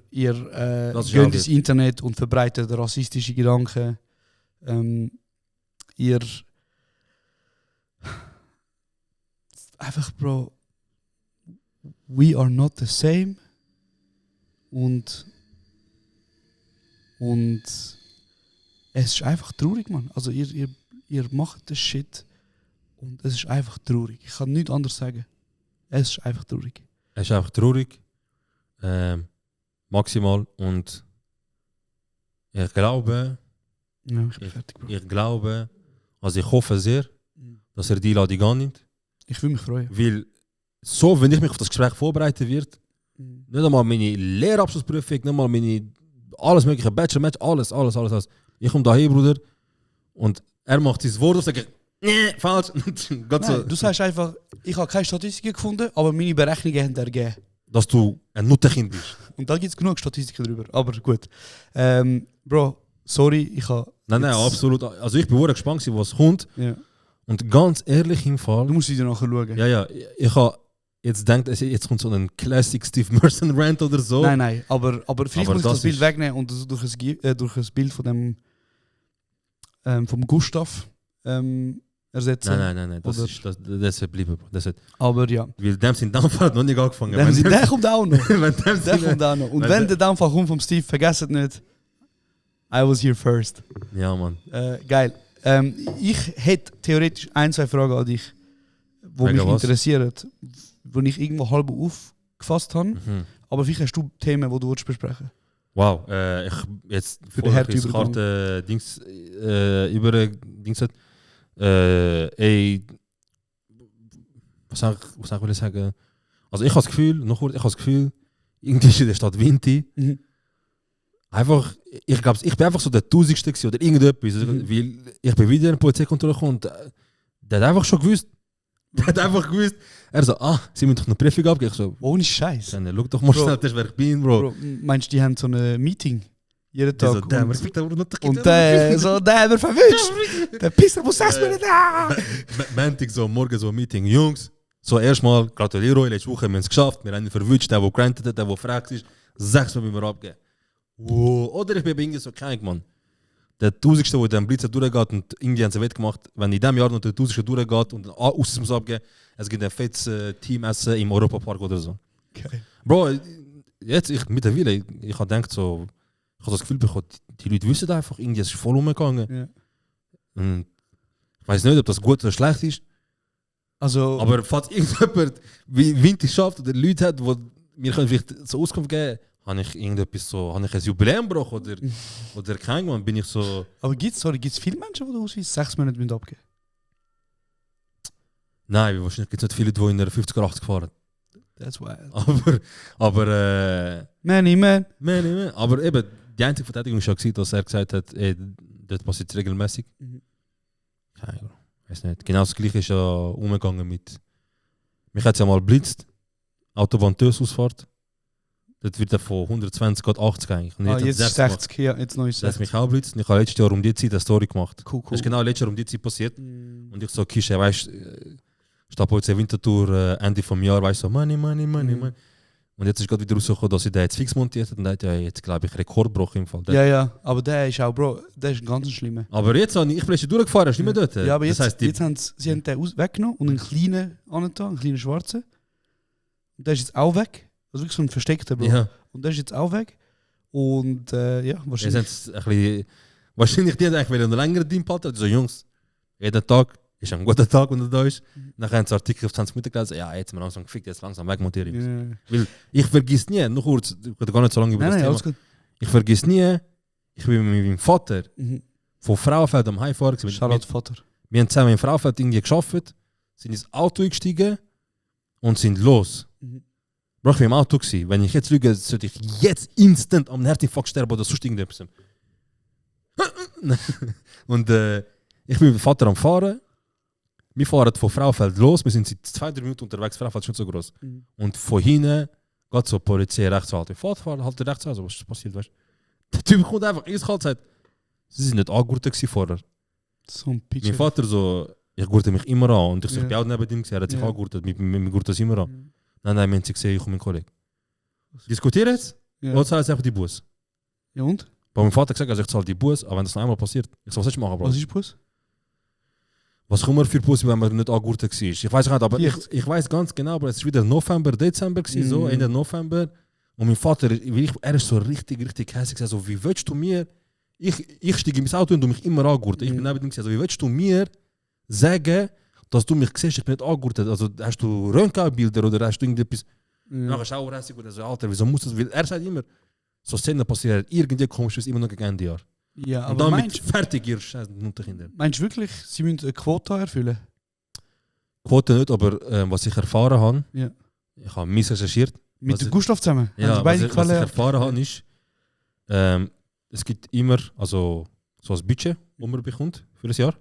Das ist geht auch ins wild. Internet und verbreitet rassistische Gedanken. Ihr einfach, Bro, we are not the same. Und Es ist einfach traurig, Mann. Also ihr macht das Shit und es ist einfach traurig. Ich kann nichts anderes sagen. Es ist einfach traurig. Es ist einfach traurig. Maximal. Und ich glaube, Ja, ich bin fertig, Bro. ich glaube, also ich hoffe sehr, dass er die Ladung annimmt. Ich würde mich freuen. Weil so, wenn ich mich auf das Gespräch vorbereiten wird, nicht einmal meine Lehrabschlussprüfung, nicht einmal meine alles mögliche, Bachelor, Match, alles. Ich komme dahin, Bruder, und er macht sein Wort und sagt, nee, falsch. Nein, du sagst einfach, ich habe keine Statistiken gefunden, aber meine Berechnungen haben ergeben. Dass du ein Nuttenkind bist. Und da gibt es genug Statistiken drüber. Aber gut. Bro, sorry, ich habe... Nein, absolut. Also ich bin sehr gespannt, was kommt. Ja. Und ganz ehrlich im Fall... Du musst wieder nachher schauen. Ja, ich habe jetzt gedacht, jetzt kommt so ein Classic Steve Merson Rant oder so. Nein, aber vielleicht Aber muss ich das das Bild ist- wegnehmen und das durch ein Bild von dem vom Gustav ersetzen. Nein, das Oder- ist geblieben. Aber ja. Weil dem sind Downfall hat noch nicht angefangen. Der kommt auch noch. Wenn dem Der kommt auch noch. Und wenn der Downfall kommt vom Steve, vergesst nicht, I was here first. Ja, Mann. Geil. Ich hätte theoretisch 1-2 Fragen an dich, die Wegen mich was? interessieren, die ich irgendwo halb aufgefasst habe. Mhm. Aber vielleicht hast du Themen, die du willst besprechen. Wow, ich jetzt Für den Herd harte Dings über Dings hat. Ey, was will ich sagen? Also ich habe das Gefühl, irgendwie ist in der Stadt Vinti. Mhm. Einfach, ich glaube, ich bin einfach so der 1000. gewesen oder irgendetwas. Weil ich bin wieder in die Polizeikontrolle gekommen und der hat einfach schon gewusst. Er so, sie müssen doch eine Prüfung abgeben. Ich so, Ohne Scheiß. dann schau doch mal Bro. schnell, das wer ich bin, Bro. Bro, meinst du, die haben so ein Meeting jeden Die Tag? so, damn, respekt, aber noch und der haben wir verwischt. Der Pisser muss 6 Minuten da. Montag so, morgen so ein Meeting. Jungs, so erstmal gratuliere euch, letzte Woche haben wir es geschafft. Wir haben ihn verwünscht, der granted hat, der fragt ist. 6 Mal müssen wir abgeben. Wow. Oder ich bin irgendwie so krank, Mann. Der 1000. der den Blitzer durchgeht und irgendwie haben sie wettgemacht, wenn in diesem Jahr noch der 1000. durchgeht und Ausses muss abgeben, es gibt ein fettes Teamessen im Europapark oder so. Okay. Bro, jetzt, mittlerweile, ich habe gedacht so, ich habe das Gefühl bekommen, die Leute wissen einfach, irgendwie ist es voll umgegangen. Ja. Und ich weiß nicht, ob das gut oder schlecht ist, Also, aber falls irgendjemand wie Winter schafft oder Leute hat, die mir können vielleicht so Auskunft geben, habe ich irgendetwas so, habe ich ein Jubiläum gebrochen oder kein Mann, bin ich so... aber gibt's viele Menschen, die Ausweis 6 Monate abgeben müssen? Nein, wahrscheinlich gibt es nicht viele, die in einer 50er 80 fahren. That's wild. Aber Man. aber eben, die einzige Verteidigung war schon, dass er gesagt hat, das passiert regelmäßig. Mhm. Keine Ahnung, weiß nicht. Genau das gleiche ist ja umgegangen mit... Mich hat es ja mal blitzt, Autobahn-Tös-Ausfahrt. Dort wird er von 120 Grad 80 eigentlich. Und Jetzt ist 60, ja, jetzt neu ist Das hat 60. mich auch blitzt und ich habe letztes Jahr um die Zeit eine Story gemacht. Cool. Das ist genau letztes Jahr um die Zeit passiert. Mm. Und ich so, Kische, weißt du, Stadtpolizei Winterthur, Ende vom Jahr, weißt du, so, Money. Und jetzt ist gerade wieder rausgekommen, dass sie den jetzt fix montiert hat und der hat ja jetzt, glaube ich, Rekordbruch im Fall. Ja, aber der ist auch, Bro, der ist ein ganz schlimmer. Aber jetzt habe ich bin schon durchgefahren, hast du nicht mehr dort? Ja, aber jetzt, das heisst, jetzt haben sie haben den weggenommen und einen kleinen angetan, einen kleinen schwarzen. Und der ist jetzt auch weg. Also wirklich so ein versteckter, Bro. ja, Und der ist jetzt auch weg. Und ja, jetzt wahrscheinlich. sind ein bisschen, wahrscheinlich die haben eigentlich wieder einen längeren Team gehalten. So, Jungs, jeden Tag ist ein guter Tag, wenn er da ist. Nachher haben sie Artikel auf 20 Minuten gelesen, ja, jetzt haben wir langsam gefickt, jetzt langsam wegmontieren. Ja. Weil ich vergiss nie, noch kurz, ich will gar nicht so lange über Nein, das Thema. alles gut. Ich vergiss nie, ich bin mit meinem Vater Mhm. von Frauenfeld am Heimfahren. Charlotte Vater. Wir haben zusammen in Frauenfeld irgendwie gearbeitet, sind ins Auto eingestiegen und sind los. Mhm. Bro, ich war im Auto gewesen. Wenn ich jetzt lüge, sollte ich jetzt instant am Herzinfarkt sterben oder sonst irgendetwas. Und ich bin mit dem Vater am Fahren. Wir fahren von Frauenfeld los, wir sind seit 2-3 Minuten unterwegs, Frauenfeld ist nicht so groß. Mhm. Und von hinten geht so die Polizei rechts halten. Vater halt rechts an, so, was ist passiert, weißt du? Der Typ kommt einfach eiskalt und sagt, sie sind nicht angegurtet vorher. So ein Pitch. Mein Vater so, ich gurte mich immer an. Und ich so, Ja. ich bin auch neben ihm, er hat sich Ja. angegurtet, mir gurtet das immer an. Mhm. Nein, wir haben sie gesehen, ich und mein Kollege. Diskutieren jetzt? Ja. Oder zahlst du einfach die Bus? Ja, und? Bei meinem Vater hat gesagt, also ich zahle die Bus, aber wenn das noch einmal passiert, ich so, was soll ich machen, Bro? Was ist Bus? Was kommen wir für Bus, wenn man nicht angegurtet war? Ich weiß nicht, aber Vielleicht. ich weiß ganz genau, aber es war wieder November, Dezember, so Mhm. Ende November. Und mein Vater, er ist so richtig hässlich. Also, wie willst du mir Ich steige in mein Auto und du mich immer angurten. Ich bin neben dem. Also wie willst du mir sagen, dass du mich siehst, ich bin nicht angurtet? Also hast du Röntgenbilder oder hast du irgendetwas... Nachher schauerhässig oder so, Alter, wieso muss das... Weil er sagt immer, so Szenen passieren, irgendwie komisch ist immer noch gegen Ende Jahr. Ja, aber und damit fertig, ihr scheiß Mutterkinder. Meinst du wirklich, sie müssen eine Quote erfüllen? Quote nicht, aber was ich erfahren habe, Ja. ich habe mich recherchiert. Mit Gustav zusammen? Ja, was ich erfahren habe, ist, es gibt immer also, so ein Budget, das man bekommt für ein Jahr.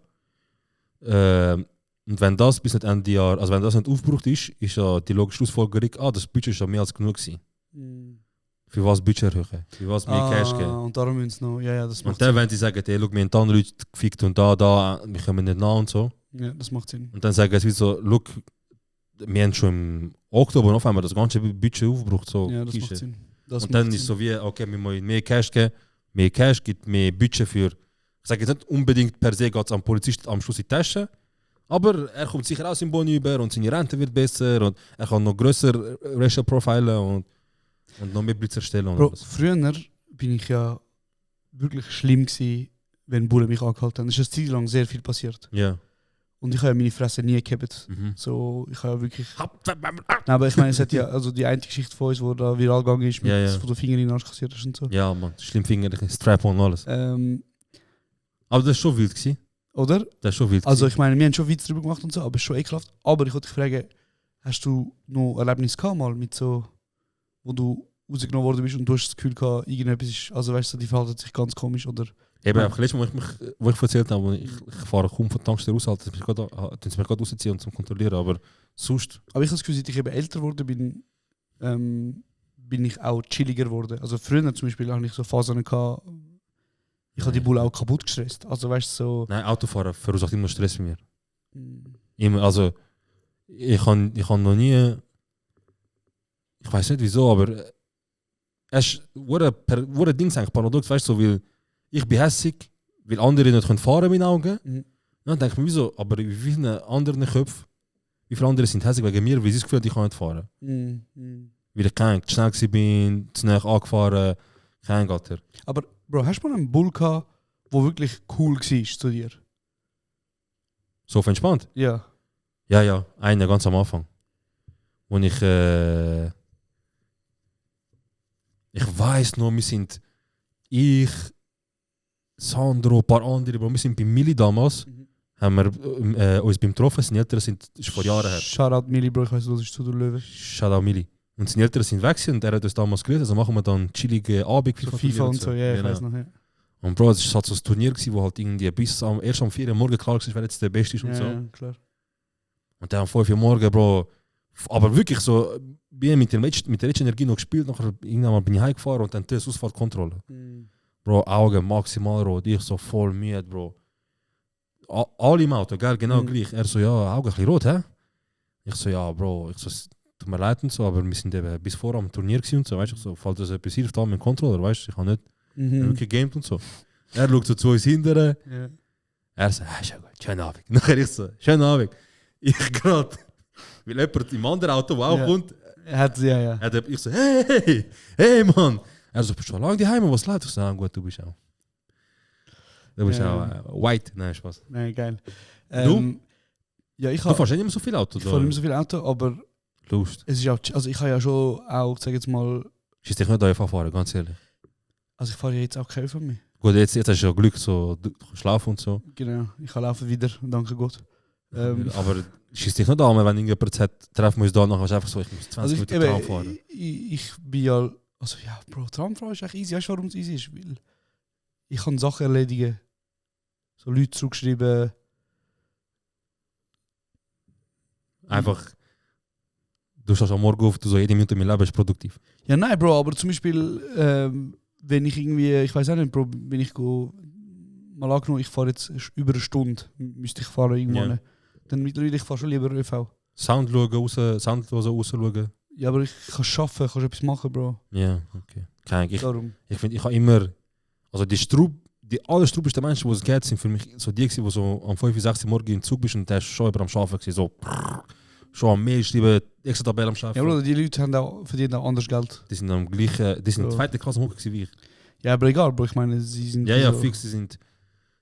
Und wenn das bis Ende Jahr, also wenn das nicht aufgebraucht ist, ist ja die logische Schlussfolgerung, das Budget ist ja mehr als genug gewesen. Für was Budget erhöhen? Für was mehr Cash geben? Und darum müssen sie noch, ja, das macht Und dann, wenn sie sagen, hey, schau, wir haben andere Leute gefickt und da, wir kommen nicht nach und so. Ja, das macht Sinn. Und dann sagen sie so, look, wir haben schon im Oktober, November das ganze Budget aufgebraucht. So ja, das macht Sinn. Das und dann ist es so wie, okay, wir müssen mehr Cash geben, mehr Cash gibt mehr Budget für, ich sage jetzt nicht unbedingt per se geht es am Polizist am Schluss in die Tasche, aber er kommt sicher aus im Boni über und seine Rente wird besser und er kann noch grösser Racial profilen und noch mehr Blitzer stellen. Bro, früher bin ich ja wirklich schlimm gewesen, wenn Bullen mich angehalten haben. Es ist eine Zeit lang sehr viel passiert. Ja. Und ich habe ja meine Fresse nie gehabt. So, ich habe ja wirklich... Nein, aber ich meine, es hat ja also die eine Geschichte von uns, die da viral gegangen ist, mit wo der Finger in den Arsch kassiert ist und so. Ja, man, schlimm Finger, Strap-on und alles. Aber das war schon wild gewesen. Oder? Das ist schon wild. Also ich meine, wir haben schon Witze drüber gemacht und so, aber es ist schon ekelhaft. Aber ich wollte dich fragen, hast du noch Erlebnis gehabt mal mit so, wo du rausgenommen worden bist und du hast das Gefühl gehabt, irgendetwas ist, also weißt du, die verhalten sich ganz komisch oder... Eben, einfach letztes Mal, wo ich erzählt habe, ich fahre kaum von der Tankstelle raus, dass ich mich gerade rausziehen und zum Kontrollieren, aber sonst... Aber ich habe das Gefühl, seit ich eben älter geworden bin, bin ich auch chilliger geworden. Also früher zum Beispiel hatte ich so Phasen gehabt, ich habe die Bulle auch kaputt gestresst. Also weißt du so... Nein, Autofahren verursacht immer Stress bei mir. Immer, also ich kann noch nie... Ich weiß nicht wieso, aber es wurde Ding eigentlich paradox, weißt du, so, weil ich bin hässig, weil andere nicht fahren in meinen Augen. Dann denke ich mir, wieso, aber wie viele anderen Köpfe, wie viele andere sind hässig wegen mir, weil sie das Gefühl haben, ich kann nicht fahren. Weil ich zu schnell bin, zu nah angefahren, kein Gatter. Aber Bro, hast du mal einen Bull gehabt, der wirklich cool war zu dir? So auf entspannt? Ja. Ja, einer ganz am Anfang. Wo ich weiß noch, Sandro, ein paar andere, wir sind bei Mili damals, haben wir uns beim getroffen, seine Eltern sind vor Jahren her. Shoutout Mili, Bro, ich weiss, was ist zu der Löwe. Shoutout Mili. Und seine Eltern sind weg und er hat uns damals gelesen, also machen wir dann einen chilligen Abend. So FIFA und so, ja, ich weiß noch, ja. Und Bro, es war halt so ein Turnier, wo halt irgendwie bis erst am 4 Uhr morgen klar war, wer jetzt der Beste ist und so. Ja, klar. Und dann am 5 Uhr morgen, Bro, aber wirklich so, bin mit der letzten Energie noch gespielt, nachher irgendwann mal bin ich heimgefahren und dann das Ausfahrtkontrolle. Bro, Augen maximal rot, ich so voll müde, Bro. Alle im Auto, gell, genau gleich. Er so, ja, Augen ein bisschen rot, hä? Ich so, ja, Bro, ich so, tut mir leid und so, aber wir sind eben bis vor am Turnier gewesen und so, weißt du, so, falls das etwas hilft, mit dem Controller, weißt du, ich habe nicht wirklich gamed und so. Er schaut so zu uns hinterher. Ja. Er so, ist ja gut, schönen Abend. Nachher ich so, schönen Abend. Ich gerade, weil jemand im anderen Auto, der auch kommt, ich so, hey, Mann. Er so, bist du schon lange daheim, was läuft? Ich so, gut, du bist auch. Du bist auch white. Nein, Spaß. Nein, geil. Du? Ja, du fährst nicht mehr so viel Auto? Ich fahre nicht mehr so viel Auto, aber Lust. Es ist auch, also ich habe ja schon auch, sag jetzt mal... Schießt dich nicht einfach fahren, ganz ehrlich. Also ich fahre jetzt auch keinen von mir. Gut, jetzt hast du ja Glück, so du schlafen und so. Genau, ich kann laufen wieder, danke Gott. Aber schießt dich nicht an, wenn irgendjemand sagt, treffen wir uns da, nachher einfach so, ich muss 20 Minuten Tram fahren. Ich bin ja... Also ja, Bro, Tramfahren ist echt easy. Weißt du, warum es easy ist? Weil ich kann Sachen erledigen. So Leute zurückschreiben. Einfach, du stehst am Morgen auf, du so jede Minute in meinem Leben ist produktiv. Ja, nein, Bro, aber zum Beispiel, wenn ich irgendwie, ich weiß auch nicht, Bro, wenn ich mal angenommen, ich fahre jetzt über eine Stunde, müsste ich fahren irgendwann. Yeah. Dann mittlerweile, ich fahre schon lieber ÖV. Sound rausschauen. Ja, aber ich kann arbeiten, kannst etwas machen, Bro. Ja, okay. Darum. Ich finde, ich habe immer, also die allerstrubbesten Menschen, die es geht, sind für mich so die, die so am 5, 6 Uhr morgen im Zug bist und der ist schon über am Arbeiten, so schon am Mail schreiben, extra Tabelle am Arbeiten. Ja, Bro, die Leute haben auch, verdienen auch anders Geld. Die sind am gleichen, die sind in 2. Klasse hoch wie ich. Ja, aber egal, Bro, ich meine, sie sind... Ja, so, fix, sie sind...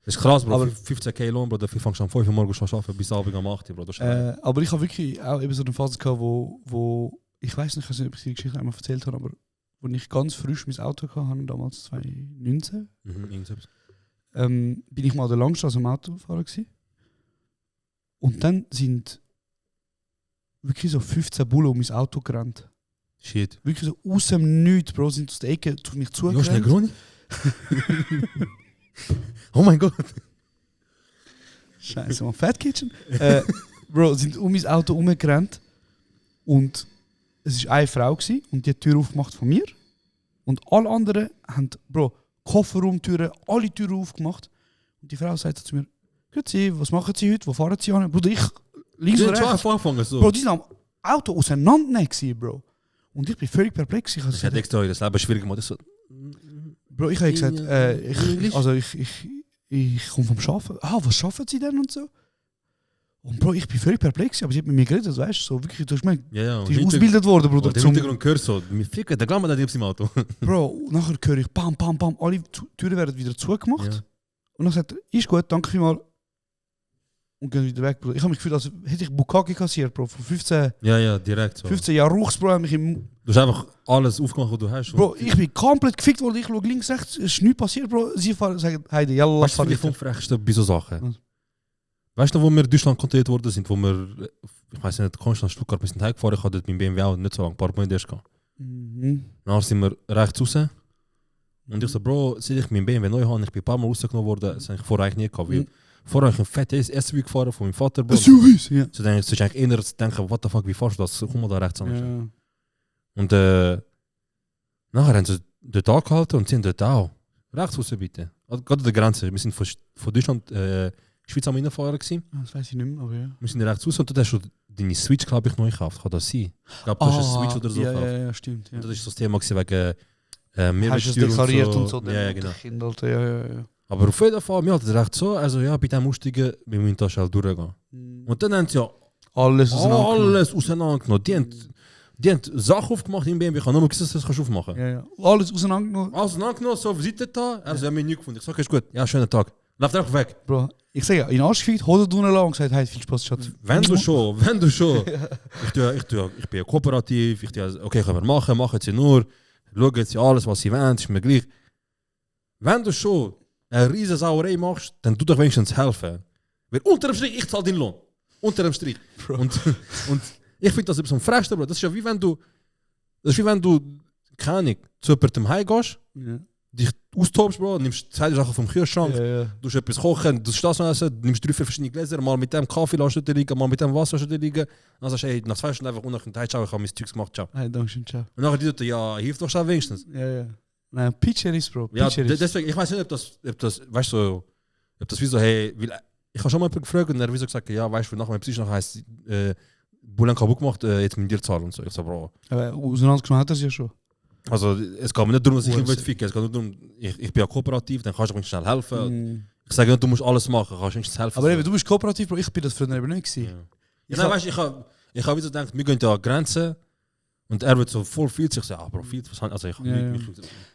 Das ist krass, Bro, Aber- 15k Lohn, Bro, dafür fängst du am 5 Uhr morgens schon arbeiten, bis Abend am 8 Uhr, Bro. Das ist aber ich habe wirklich auch eben so eine Phase gehabt, wo ich weiß nicht, ob ich die Geschichte einmal erzählt habe, aber wo ich ganz frisch mein Auto hatte, damals 2019, irgendwas. bin ich mal an der Langstrasse am Autofahren gewesen. Und dann sind wirklich so 15 Bullen um mein Auto gerannt. Shit. Wirklich so aus dem Nichts, Bro, sind aus der Ecke zu mich Josh zugerannt. Negroni? Oh mein Gott. Scheiße, man, Fat Kitchen. Bro, sind um mein Auto rumgerannt und es war eine Frau gewesen, und die hat die Tür aufgemacht von mir. Und alle anderen haben, Bro, Kofferraumtüren, alle Türen aufgemacht. Und die Frau sagt zu mir, Grüezi, was machen Sie heute, wo fahren Sie an? Bruder, ich links und rechts. Anfangen, so. Bro, die sind am Auto auseinandernehmen gewesen, Bro. Und ich bin völlig perplex. Ich habe Ich hätte extra das Leben schwierig gemacht. Das so, Bro, ich habe gesagt, ich komme vom Arbeiten. Ah, was schaffen Sie denn und so? Und Bro, ich bin völlig perplex, aber sie hat mit mir geredet, weißt du, so wirklich, du hast gemerkt, ja, die ist ausgebildet worden, Bruder. Der Hintergrund gehört so, mir fliegt der Glammer da im Auto. Bro, nachher höre ich bam, bam, bam, alle Türen werden wieder zugemacht. Ja. Und dann sagt er, ist gut, danke vielmals. Und gehen wieder weg, Bro. Ich habe mich gefühlt, als hätte ich Bukaki kassiert, Bro. Von 15 Ja, direkt so. 15 Jahren Ruchs, Bro, habe mich im... Du hast einfach alles aufgemacht, was du hast. Bro, ich bin komplett gefickt worden. Ich schaue links, rechts, es ist nichts passiert, Bro. Sie sagen, Heide, yalla, Weißt du, fahr ich vom weiter. Frechsten bei so Sachen? Was? Weißt du, wo wir in Deutschland kontrolliert worden sind, wo wir, ich weiß nicht, Konstanz Stuttgart bis in den Heim gefahren, ich hatte dort mein BMW auch nicht so lange, ein paar Monate erst gehabt. Dann sind wir rechts raus. Und ich so, Bro, seit ich mein BMW neu habe, ich bin ein paar Mal rausgenommen worden, das habe ich vorher eigentlich nie gehabt. Weil vorher habe ich ein fettes SUV gefahren von meinem Vater, Bro. SUVs, ja. So denke ich eigentlich eher zu denken, what the fuck, wie fahrst du das? Komm mal da rechts an. Ja. Und nachher haben sie dort angehalten und sind dort auch. Rechts raus bitte. Also, gerade an der Grenze. Wir sind von Deutschland, Schweiz am Innenfahren gewesen. Das weiß ich nicht mehr, aber ja. Wir sind rechts raus und dort hast du deine Switch, glaube ich, neu gekauft. Kann das sein? Ich glaube, du hast eine Switch oder so gekauft. Ja, stimmt. Ja. Und das ist das Thema gewesen wegen Hast du es Mehrwertsteuer deklariert und so? Ja, genau. Kind, Alter, ja. Aber auf jeden Fall, mir hat es recht so, also ja, bei dem Aussteigen, wir müssen da schnell durchgehen. Und dann haben sie ja Alles auseinandergenommen. Die haben Sachen aufgemacht im BMW, ich habe nur gewusst, dass du das aufmachen kannst. Ja. Alles auseinandergenommen. Auseinandergenommen, so, wie seid ihr da? Also, haben wir nichts gefunden. Ich sage, ist gut, ja, schönen Tag. Lauf einfach weg. Bro, ich sage ja, in den Arsch gefickt, Hose drinnen lassen und gesagt, hey, viel Spaß, Schatz. Wenn du schon. Ich bin ja kooperativ, ich tue, okay, können wir machen sie nur, schauen sie alles, was sie wollen, ist mir gleich. Wenn du schon eine riesen Sauerei machst, dann tu doch wenigstens helfen. Weil unter dem Strich, ich zahle den Lohn. Unter dem Strich. Und ich finde das etwas am Frechsten, Bro. Das ist ja wie wenn du, keine Ahnung, zu jemandem heimgehst, dich austobst, Bro, nimmst zwei Sachen vom Kühlschrank, du etwas kochen, du das essen, nimmst 3 verschiedene Gläser, mal mit dem Kaffee lässt du dir liegen, mal mit dem Wasser lässt du dir liegen. Dann sagst du, hey, nach 2 Stunden einfach unnötig, hey, ich habe mein Zeugs gemacht, ciao. Hey, danke schön, ciao. Und nachher die Leute, ja, hilft doch schon wenigstens. Ja. Nein, Pitcheris, Bro. Ja, Pitcheris. deswegen, ich weiß nicht, ob das, weißt du, ob das wie so, hey, weil, ich habe schon mal jemanden gefragt und er hat wie so gesagt, ja, weißt du, nach meinem Psych heisst, Bullen kaputt gemacht, jetzt mit dir zahlen und so. Ich so, Bro. Aber auseinandergenommen hat er es ja schon. Also, es geht mir nicht darum, dass ich ihn ficken will. Es geht nur darum, ich bin ja kooperativ, dann kannst du mir schnell helfen. Ich sage nicht, du musst alles machen, kannst du wenigstens helfen. Aber eben, du bist kooperativ, Bro. Ich bin das früher eben nicht gewesen. Nein, weißt du, ich habe wie so gedacht, wir gehen ja an Grenzen und er wird so voll viel sich sagen, Bro, viel, was also ich Nein,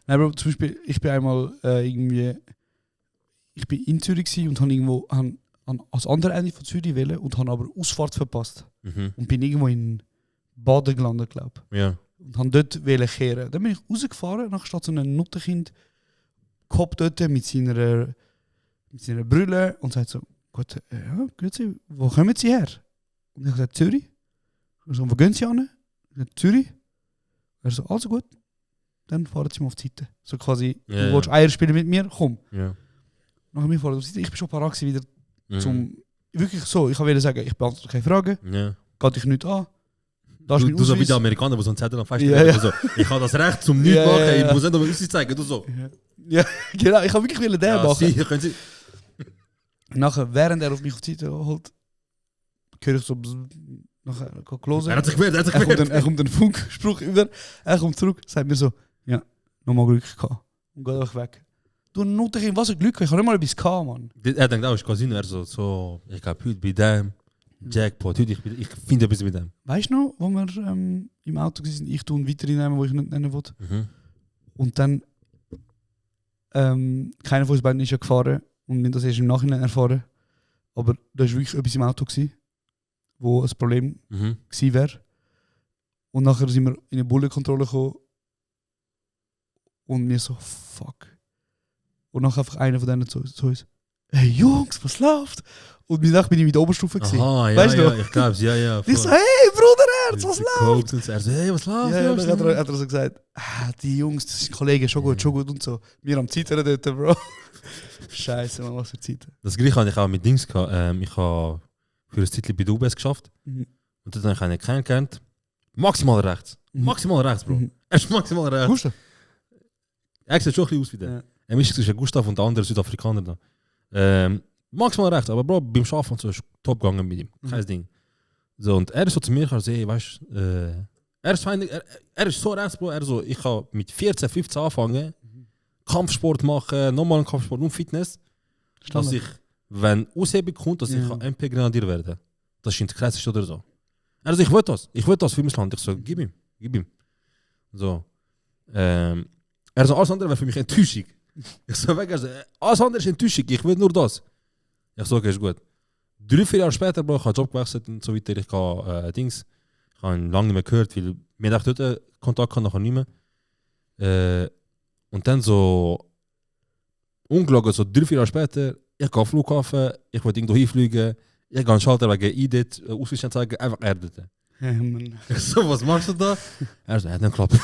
Bro, zum Beispiel, ich bin einmal ich bin in Zürich gewesen und habe irgendwo an das andere Ende von Zürich wählen und habe aber Ausfahrt verpasst. Und bin irgendwo in Baden gelandet, glaube ich. Ja. Und habe dort kehren. Dann bin ich rausgefahren, nachher steht so ein Nuttenkind, Kopf dort mit seiner Brille und sagt so, Gott, ja, grüezi, wo kommen Sie her? Und ich habe gesagt, Zürich. Ich so, wo gehen Sie hin? Ich gesagt, Zürich. Er so, also gut, dann fahren Sie mal auf die Seite. So quasi, du willst Eier spielen mit mir, komm. Ja. Nachher mir fahren auf die Seite. Ich bin schon parat wieder zum... Wirklich so, ich wollte sagen, ich beantworte keine Fragen, geht dich nicht an. Du so wie die Amerikaner, die so ein Zettel am Fest Ja. so, ich habe das Recht zum nichts machen, ich muss nicht Ausweis zeigen, du so. Ja, genau, ich habe wirklich den machen. Sie, können Sie. Nachher, während er auf mich auf die Seite holt, höre ich so... Nachher close. Er hat sich gewehrt, Er kommt ein Funkspruch über, er kommt zurück, sagt mir so, ja, nochmal Glück gehabt. Und geht auch weg. Du Nutterchen, was ein Glück, ich habe nicht mal etwas gehabt, Mann. Er denkt auch, ich Casino, er so, ich habe heute bei dem Jackpot, heute ich finde etwas mit dem. Weißt du noch, wo wir im Auto waren, ich tue einen weiteren Namen, den ich nicht nennen wollte. Und dann Keiner von uns beiden ist ja gefahren und wir haben das erst im Nachhinein erfahren. Aber da war wirklich etwas im Auto, wo ein Problem gewesen wäre. Und nachher sind wir in eine Bullenkontrolle gekommen und wir so, fuck. Und nachher einfach einer von denen zu uns, hey Jungs, was läuft? Und wir dachten, bin ich mit der Oberstufe gewesen. Aha, ja, weißt du? ja, ich glaub's, ja. Ich so, hey Bruderherz, was läuft? Und er so, hey, was läuft? Ja, dann hat er so gesagt, die Jungs, das sind Kollegen, schon gut und so. Wir am Zeitern dort, Bro. Scheiße, man, was für Zeiten. Das Gleiche hatte ich auch mit Dings gehabt. Ich habe für ein Zeitchen bei der UBS geschafft. Und dann habe ich einen kennengelernt. Maximal rechts. Maximal rechts, Bro. Er ist maximal rechts. Gustav? Er sieht schon ein bisschen aus wie der. Ja. Er ist zwischen Gustav und der andere Südafrikaner da. Maximal rechts, aber Bro, beim Schaffen so ist top gegangen mit ihm. Kein Ding. So, und er ist so zu mir gesagt, weißt du, er ist so rechts, Bro. Er so, ich kann mit 14, 15 anfangen, Kampfsport machen, nochmal einen Kampfsport und Fitness. Dass ich, wenn Aushebung kommt, dass ich MP-Grenadier werden. Das ist krass oder so. Also ich will das für mein Land. Ich so, gib ihm. So. Er so, alles andere wäre für mich Enttäuschung. Ich so, alles andere ist Enttäuschung, ich will nur das. Ich so, okay, ist gut. 3-4 Jahre später, Bro, ich habe einen Job gewechselt und so weiter. Ich habe ihn lange nicht mehr gehört, weil mir dachte, dort Kontakt kann nachher nicht mehr. Und dann so, ungelogen, so 3-4 Jahre später, ich gehe auf den Flughafen, ich will irgendwo hinfliegen, ich gehe an den Schalter wegen IDET, Ausweisanzeige, einfach erdete. Ich so, was machst du da? Er so, dann klappt.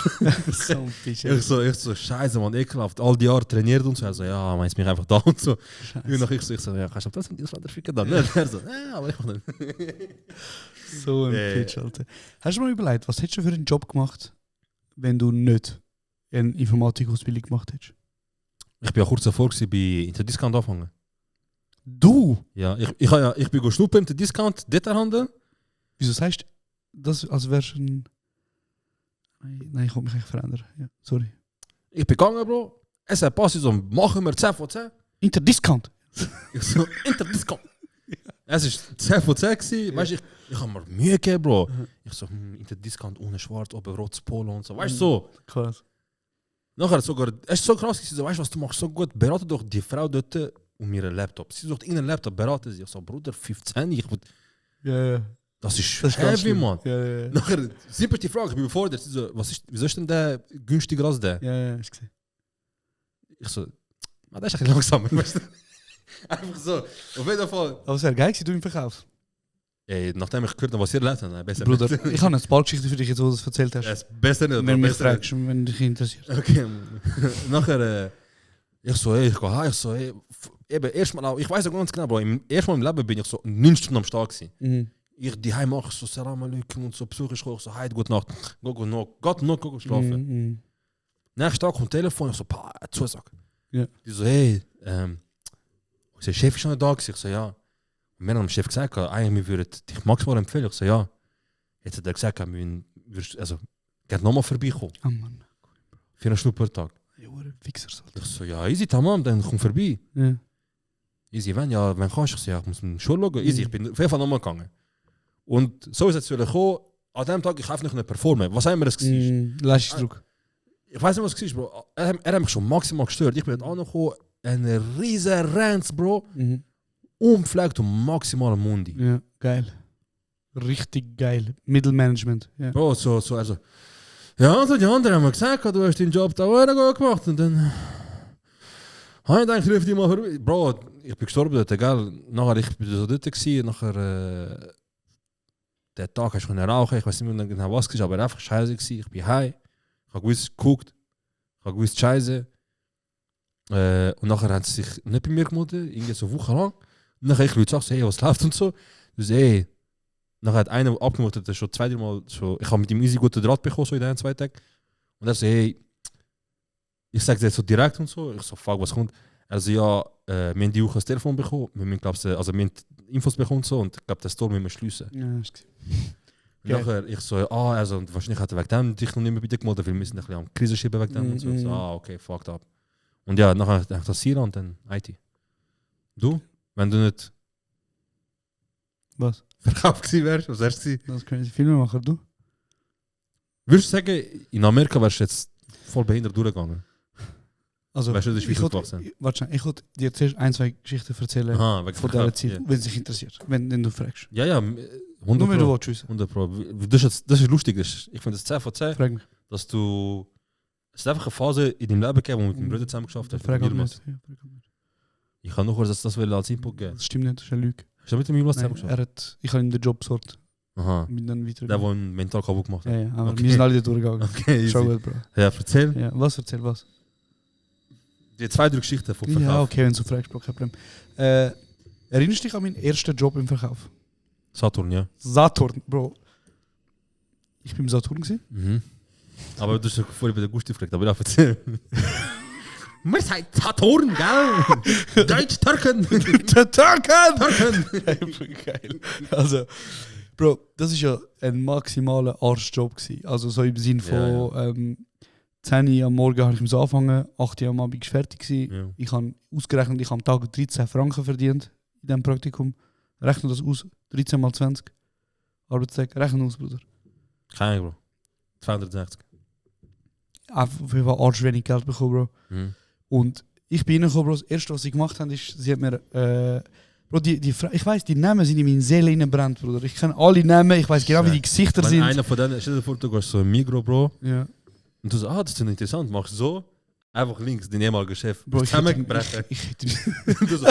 So ein Fischer. Ich so, scheiße, man, ekelhaft. All die Jahre trainiert und so. Er so, ja, man ist mich einfach da und so. Und dann ich so, ja, kannst du das mit Island ficken dann? Er so, ja, aber ich mach nicht. So ein Pitch, Alter. Hast du mal überlegt, was hättest du für einen Job gemacht, wenn du nicht eine Informatikausbildung gemacht hättest? Ich bin ja kurz davor gewesen, bei Interdiscount anfangen. Du? Ja, ich bin schnuppern, Interdiscount, Detailhandel. Wieso sagst du das, als wärst du ein... Nein, ich will mich echt verändern. Ja, sorry. Ich bin gegangen, Bro. Es hat passt, so, machen wir 10 von 10. Interdiscount? Ich so, Interdiscount. Es war 10 von 10 gewesen. Weißt du, ich habe mir Mühe gegeben, Bro. Ich so, Interdiscount ohne Schwarz, oben rotes Polo und so. Weißt du, so. Krass. Nachher sogar, es ist so krass gewesen, so, weißt du, was du machst so gut? Berate doch die Frau dort um ihren Laptop. Sie sucht ihren Laptop, berate sie. Ich so, Bruder, 15, Ja. Das ist heavy, Mann. Ja. Nachher, sie hat die Frage, ich bin überfordert. Sie so, wieso ist denn der günstiger als der? Ja, ich gesehen. Ich so, der ist ein bisschen langsamer, weißt du? Einfach so, auf jeden Fall. Aber es wäre geil gewesen, du im Verkauf. Ey, nachdem ich gehört habe, was ihr erlebt habt, besser Bruder, nicht. ich habe eine Spaltgeschichte für dich, jetzt, wo du das erzählt hast. Es besser nicht. Wenn du mich besser fragst, wenn dich interessiert. Okay. Nachher, ich so, ey, ich gehe heim, ich so, ey, eben, erstmal, ich weiß ja ganz genau, Bro, erstmal im Leben bin ich so 9 Stunden am Start gewesen. Ich die heim mache so Salam alaikum und so psychisch hoch, so hey, gute Nacht, go schlafen. Nächsten Tag kommt Telefon, ich so, Zusag. Ja. Die so, hey, der Chef ist schon da gewesen. Ich so, ja. Und wir haben dem Chef gesagt, eigentlich wir würden dich maximal empfehlen. Ich so, ja. Jetzt hat er gesagt, wir würden, geht nochmal vorbeikommen. Oh Mann. Für einen Schnuppertag. Ja, Fixer sollte. Ich so, ja, easy, tamam, dann komm vorbei. Ja. Easy, wenn kannst du, ich so, ja, ich muss mir schon schauen. Easy, ich bin auf jeden Fall nochmal gegangen. Und so ist es gekommen, an dem Tag, ich habe einfach nicht performen. Was haben wir das gesehen? Leistungsdruck. Ich weiß nicht, was es war, Bro. Er hat mich schon maximal gestört. Ich bin dort angekommen, ein riesen Ranz, Bro. Umfleckt und maximal Mundi. Ja, geil. Richtig geil. Mittelmanagement. Ja. Bro, also. Ja, also die anderen haben mir gesagt, du hast den Job da gut gemacht. Und dann habe ich gedacht, ich rufe dich mal vorbei. Bro, ich bin gestorben dort, gell? Nachher, ich bin so dort gewesen, nachher, der Tag hast du rauchen, ich weiß nicht mehr genau was war, aber einfach scheiße gewesen. Ich bin heim, ich habe gewusst, geguckt, ich habe gewusst, scheiße. Und nachher haben sie sich nicht bei mir gemeldet, irgendwie so eine Woche lang. Und nachher ich Leute sagen, hey, was läuft und so. Dus hey, nachher hat einer abgemeldet, der schon 2-3 Mal, ich habe mit ihm easy guten Draht bekommen, so in den 2 Tagen. Und er so, hey, ich sage das so direkt und so. Ich so, fuck, was kommt? Er so, ja, wir haben die Woche das Telefon bekommen, wir haben Infos bekommen und so, und ich glaube, das Tor müssen wir schliessen. Ja, und nachher, ich so, also wahrscheinlich hat er wegen dem dich noch nicht mehr bei dir gemeldet, weil wir müssen ein bisschen am Krise schieben wegen dem und so. So, okay, fucked up. Und ja, nachher dachte ich das hier und dann IT. Du, wenn du nicht was? Verkauft gewesen wärst, was wärst du gewesen? Das können sie Filme machen, du? Würdest du sagen, in Amerika wärst du jetzt voll behindert durchgegangen? Also, Weißt du, das ist wie aufgewachsen? Warte, ich wollte dir zuerst 1-2 Geschichten erzählen Aha, von dieser Zeit, wenn es dich interessiert, wenn du fragst. Ja, 100 Nur wenn du Pro. willst wissen. 100 Pro. Das ist lustig. Ich finde es 10 von 10, Frag mich. dass du... Es ist einfach eine Phase in deinem Leben gegeben, wo du mit deinem Bruder zusammen geschafft hast. Frag auch nicht. Ich kann noch das als Input geben. Das stimmt nicht, das ist eine Lüge. Hast du mit dem Jonas Nein, zusammen geschafft? ich habe ihm den Job besorgt. Aha. Bin dann weiter. Der, der ihn mental kaputt gemacht hat. Ja, aber Okay. wir sind alle durchgegangen. Okay, easy. Schau gut, Bro. Ja, erzähl. Ja, erzähl was? Die 2, 3 Geschichten vom Verkauf. Ja, okay, wenn du fragst, Bro, kein Problem. Erinnerst du dich an meinen ersten Job im Verkauf? Saturn, ja. Saturn, Bro. Ich bin im Saturn gewesen. Mhm. Aber du hast ja vorhin bei der Gusti gefragt, aber ja, erzähl. Wir sind Saturn, gell? Deutsch-Türken! Türken! Geil. Also, Bro, das war ja ein maximaler Arschjob gewesen. Also so im Sinn von 10 Uhr am Morgen habe ich so angefangen, 8 Uhr am Abend war fertig gewesen. Ja. Ich habe ausgerechnet, ich habe am Tag 13 Franken verdient in diesem Praktikum. Rechne das aus, 13 mal 20 Arbeitstag. Rechne aus, Bruder. Keine Bro. 260. Auf jeden Fall arsch wenig Geld bekommen, Bro. Mhm. Und ich bin reingekommen, Bro. Das erste, was sie gemacht haben, ist, sie hat mir... Bro, ich weiss, die Namen sind in meine Seele reingebrannt, Bruder. Ich kenne alle Namen, ich weiss genau, wie die Gesichter sind. Einer von denen, stell dir vor, du gehst so ein Migros, Bro. Ja. Und du sagst, das ist interessant, machst so, einfach links, den ehemaligen Chef. Bro, zusammengebrechen. Du so,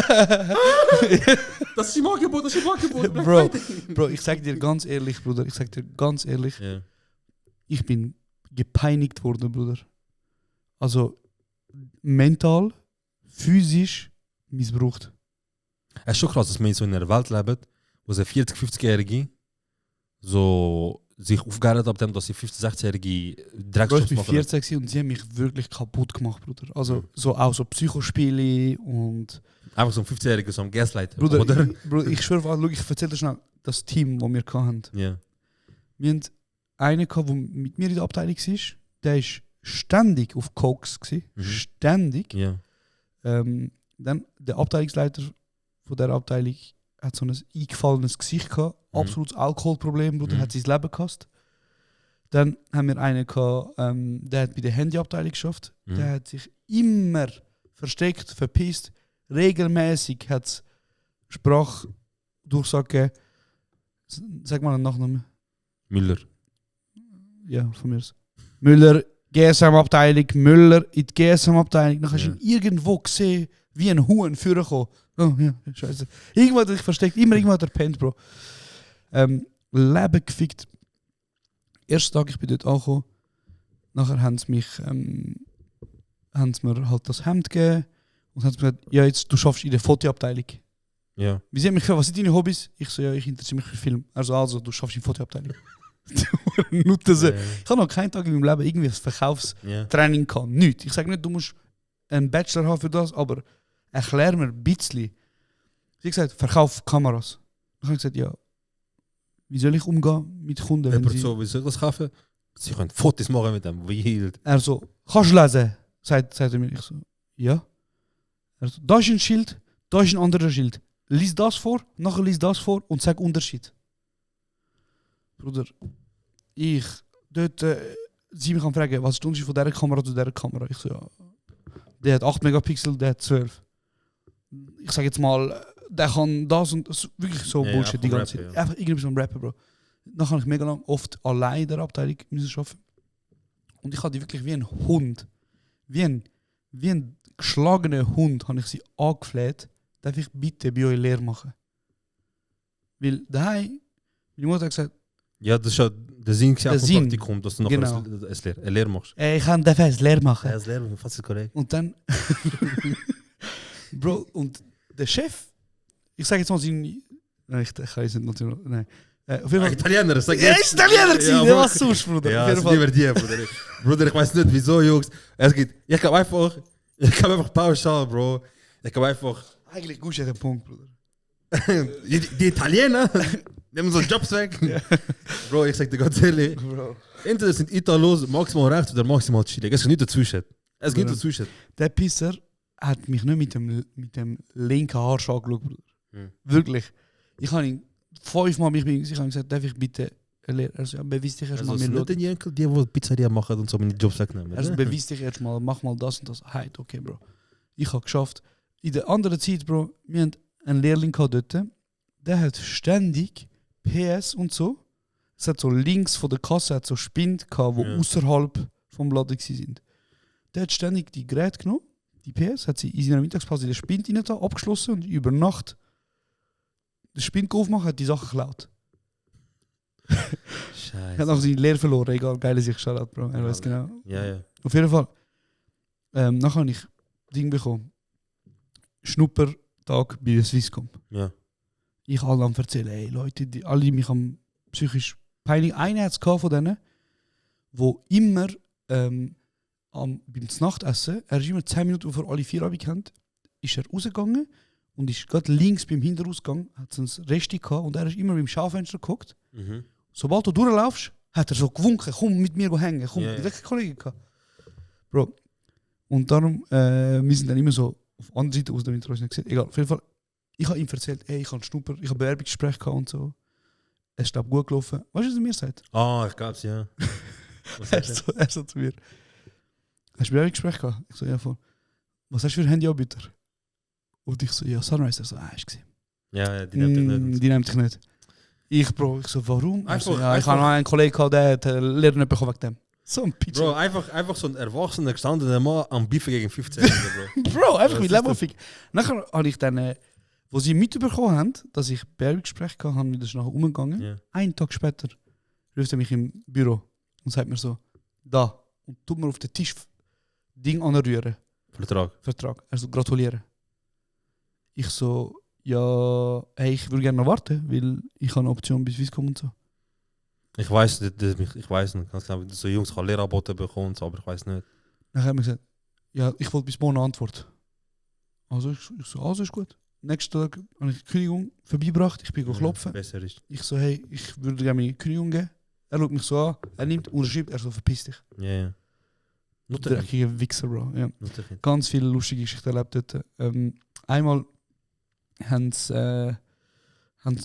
das ist im Angebot, das ist im Angebot. Bro, ich sag dir ganz ehrlich, Bruder, Ja. ich bin gepeinigt worden, Bruder. Also mental, physisch missbraucht. Es ist schon krass, dass wir in so einer Welt leben, wo sie 40-, 50-Jährige so sich aufgehört haben, dass sie 50-, 60-Jährige Bro, ich Drecksjob bin machen. 14 und sie haben mich wirklich kaputt gemacht, Bruder. Also so auch so Psychospiele und... Einfach so ein 50-Jähriger, so ein Gaslighter, Bruder, oder? Ich schwöre, schau, ich erzähl dir schnell das Team, das wir hatten. Ja. Wir hatten einen, der mit mir in der Abteilung war, der war ständig auf Koks. Ständig. Ja. Dann der Abteilungsleiter von der Abteilung hat so ein eingefallenes Gesicht gehabt, absolutes Alkoholproblem, Bruder, hat sein Leben gehasst. Dann haben wir einen gehabt, der hat bei der Handyabteilung geschafft. Der hat sich immer versteckt, verpisst. Regelmäßig hat es Sprachdurchsage gegeben. Sag mal einen Nachnamen. Müller. Ja, von mir aus. Müller, GSM-Abteilung, Müller in die GSM-Abteilung. Dann hast du ihn irgendwo gesehen, wie ein Huhn vorgekommen. Oh ja, scheiße. Irgendwo hat er sich versteckt, irgendwo hat er pennt, Bro. Leben gefickt. Ersten Tag, ich bin dort angekommen. Nachher haben sie mir halt das Hemd gegeben und haben gesagt, ja, jetzt, du schaffst in der Fotoabteilung. Ja. Wie sie haben mich gefragt, was sind deine Hobbys? Ich so, ja, ich interessiere mich für Film. Also du schaffst in der Fotoabteilung. Ich habe noch keinen Tag in meinem Leben irgendwie ein Verkaufstraining gehabt. Nichts. Ich sage nicht, du musst einen Bachelor haben für das, aber erklär mir ein bisschen. Sie hat gesagt, verkauf Kameras. Dann habe ich gesagt, ja, wie soll ich umgehen mit Kunden? Wenn sie... so, wie soll ich das kaufen? Sie können Fotos machen mit dem Wild. Er so, kannst du lesen? Sagt er mir. Ich so, ja. Er so, da ist ein Schild, da ist ein anderer Schild. Lies das vor, nachher lies das vor und sag Unterschied. Bruder, ich dort, sie mich fragen, was ist der Unterschied von dieser Kamera zu dieser Kamera? Ich so, ja, der hat 8 Megapixel, der hat 12. Ich sag jetzt mal, der kann das und das, wirklich so ja, Bullshit die ganze Rappen, Zeit. Einfach irgendwie so ein Rapper, Bro. Dann habe ich mega lang oft allein in der Abteilung müssen arbeiten. Und ich hatte die wirklich wie ein Hund, wie ein geschlagener Hund, habe ich sie angefleht, darf ich bitte bei euch Lehre machen? Weil daheim, meine Mutter hat gesagt, ja, das ist ja der Sinn vom Praktikum, dass du noch genau. eine Lehre machst. Ich kann dafür eine Lehre machen. Ja, das Lehre, fast korrekt. Und dann, Bro, und der Chef, ich sage jetzt mal seinen, nein, ich kann jetzt nicht natürlich, nein. Auf jeden Fall, Italiener, sag er ist Italiener gewesen, der war sonst, Bruder. Ja, auf jeden das Fall. ist lieber die, Bruder. Bruder, ich weiß nicht, wieso, Jungs. Es geht, ich kann einfach pauschal, Bro. Ich kann einfach... Eigentlich gut, der Punkt, Bruder. die Italiener nehmen so Jobs weg. Ja. Bro, ich sag dir ganz ehrlich, entweder sind Italos maximal rechts oder maximal chillig. Es geht nicht dazwischen. Der Pisser hat mich nicht mit dem linken Arsch angeschaut, Bruder. Wirklich. Ich habe ihn 5-mal ich habe gesagt, darf ich bitte Also, ja, beweis dich erst Also, mal, es sind nicht die Enkel, die Pizzeria machen und so meine Jobs wegnehmen. Also beweis dich erst mal, mach mal das und das. Hey, okay, Bro. Ich habe geschafft. In der anderen Zeit, Bro, wir haben einen Lehrling gehabt dort, der hat ständig PS und so. Es hat so links von der Kasse hat so Spind gehabt, die außerhalb vom Laden waren. Der hat ständig die Geräte genommen, die PS, hat sie in seiner Mittagspause in den Spind rein da, abgeschlossen und über Nacht den Spind aufgemacht, hat die Sachen geklaut. Scheiße. Er hat auch seine Lehre verloren, egal, geile sich Shoutout, Bro. Er weiß genau. Ja. Auf jeden Fall. Nachher habe ich Ding bekommen. Schnuppertag bei der Swisscom. Ja. Ich alle am erzählen, ey Leute, die alle mich am psychisch peinlich. Einer hat es von denen, wo immer beim Nachtessen, er ist immer 10 Minuten vor alle 4 abgekannt, ist er rausgegangen und ist gerade links beim Hinterausgang, hat es ein Resti gehabt und er ist immer beim Schaufenster geguckt. Mhm. Sobald du durchlaufst, hat er so gewunken, komm mit mir hängen, komm, Ja, ja. welche Kollege gehabt. Bro. Und darum, wir sind dann immer so auf der anderen Seite aus, damit er uns nicht sieht. Egal, auf jeden Fall, ich habe ihm erzählt, ey, ich habe Schnupper, ich habe Bewerbungsgespräch gehabt und so. Es ist glaub, gut gelaufen. Weißt du, was er mir sagt? Ich glaub's, ja. Er so zu mir. Hast du Bewerbungsgespräch gehabt? Ich so, ja, voll. Was hast du für einen Handyanbieter? Und ich so, ja, Sunrise. Er so, hast du gesehen? Ja, die nimmt dich nicht. Die nimmt dich nicht. Ich so, warum? Er so, Einfach- ich habe noch einen Kollegen gehabt, der hat Lehrer nicht bekommen wegen dem. So ein Pitch. Bro, einfach so ein erwachsener, gestandener Mann am Biffen gegen 15-Jährige, Bro. Bro, einfach Was mit ist das? Levelfick. Nachher habe ich dann, wo sie mitbekommen haben, dass ich Bewerbungsgespräch hatte, haben wir das nachher umgegangen. Ja. Einen Tag später ruft er mich im Büro und sagt mir so, da, und tut mir auf den Tisch Ding anrühren. Vertrag. Also gratulieren. Ich so, ja, hey, ich würde gerne noch warten, weil ich habe eine Option bis Swisscom und so. Ich weiß nicht, ganz genau, so Jungs kann Lehrangebote bekommen, so, aber ich weiß nicht. Dann hat er mir gesagt, ja, ich wollte bis morgen eine Antwort. Also ich so, also ist gut. Nächsten Tag habe ich die Kündigung vorbeigebracht, ich bin klopfen. Besser ist. Ich so, hey, ich würde gerne meine Kündigung geben. Er schaut mich so an, er nimmt, unterschreibt, er so, verpiss dich. Ja. Dreckige Wichser, Bro. Ja. Nutterkind. Ganz viele lustige Geschichten erlebt dort. Einmal haben sie,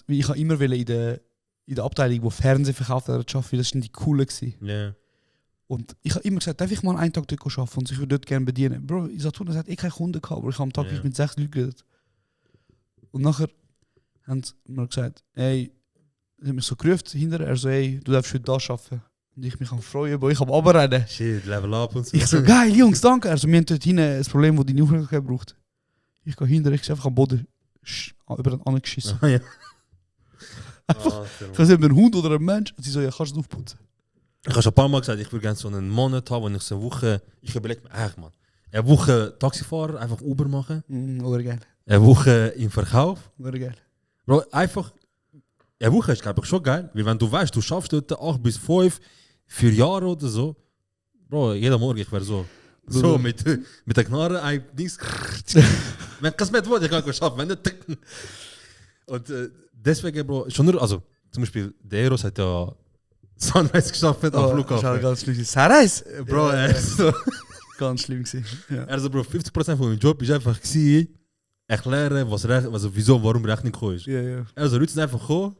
ich habe immer in der Abteilung, wo Fernsehen verkauft hat, arbeiten, weil das waren die coolen gewesen. Ja. Und ich habe immer gesagt, darf ich mal einen Tag dort arbeiten und ich würde dort gerne bedienen. Bro, in Saturn hat keine Kunden gehabt, aber ich habe am Tag mit 6 Leuten geredet. Und nachher haben sie mir gesagt, ey, sie haben mich so gerufen hinterher, er so, ey, du darfst heute da arbeiten. Und ich mich am freuen, aber ich habe runterrennen. Shit, Level up und so. Ich so, geil, Jungs, danke. Also, wir haben dort hinten ein Problem, das deine Aufmerksamkeit braucht. Ich gehe hinterher, ich sehe einfach am Boden über den anderen geschissen. Ja. Einfach, ich weiß nicht, ein Hund oder ein Mensch. Und sie so, ja, kannst du es aufputzen? Ich habe schon ein paar Mal gesagt, ich würde gerne so einen Monat haben, wo ich so eine Woche, ich überlege mir, man, eine Woche Taxifahrer, einfach Uber machen. Oder geil. Eine Woche im Verkauf. Oder geil. Bro, einfach, eine Woche ist, glaube ich, schon geil. Weil wenn du weißt, du schaffst dort 8 bis 5, 4 Jahre oder so. Bro, jeden Morgen, ich wäre so. So, mit der Knarre, ein Dings. Wenn das mit Wort, ich kann nicht schaffen. Wenn nicht. Und deswegen, Bro, schon nur, also, zum Beispiel, der Eros hat ja Sunrise geschafft am Flughafen. Das war ganz schlimm. Sunrise? Bro, so. Ganz schlimm gewesen. Ja. Also, Bro, 50% von meinem Job ist einfach gewesen, erklären, wieso, warum Rechnung gekommen ist. Ja. Also, Leute sind einfach gekommen,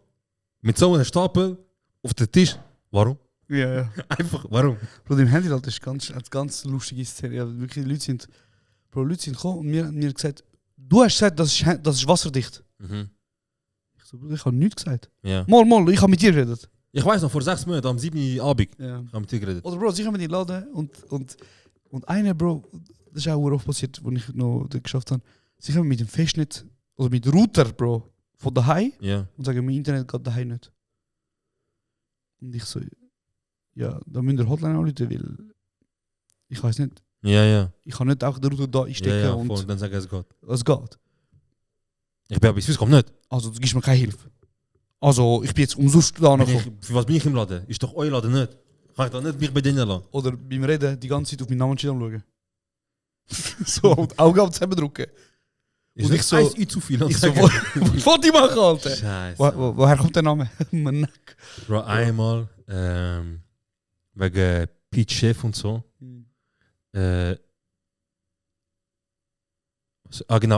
mit so einem Stapel auf den Tisch. Warum? Ja. Einfach, warum? Bro, im Handy das ist ganz lustige Szene. Ja, wirklich, Leute sind gekommen und mir gesagt, du hast gesagt, das ist wasserdicht. Mhm. Ich so, Bruder, ich habe nichts gesagt. Ja. Mal, ich habe mit dir geredet. Ich weiß noch, vor 6 Monaten, am 7. Abend, Ja. ich habe mit dir geredet. Oder Bro, sie haben in den Laden und einer, Bro, das ist auch oft passiert, wo ich noch das geschafft habe. Sie kommen mit dem Festnetz, oder mit Router, Bro, von daheim Ja. und sagen, mein Internet geht daheim nicht. Und ich so, ja, da müsst ihr Hotline anrufen, weil ich weiß nicht, Ja. ich kann nicht auch den Router da einstecken Ja, und voll, dann sag ich, es geht. es geht. Ich bin aber bis komm nicht. Also du gibst mir keine Hilfe. Also ich bin jetzt umsonst da gekommen. Für was bin ich im Laden? Ist doch euer Laden nicht. Kann ich doch nicht mich bei denen lassen. Oder beim Reden die ganze Zeit auf meinen Namensschild schauen. So, und Augen am zusammendrücken. Ist Und nicht ich so- eins zu viel. Ich so, was wollte ich machen, Alter? Scheiße. Woher kommt der Name? Mein Nack. Bro, einmal, wegen Pete Chef und so. Genau,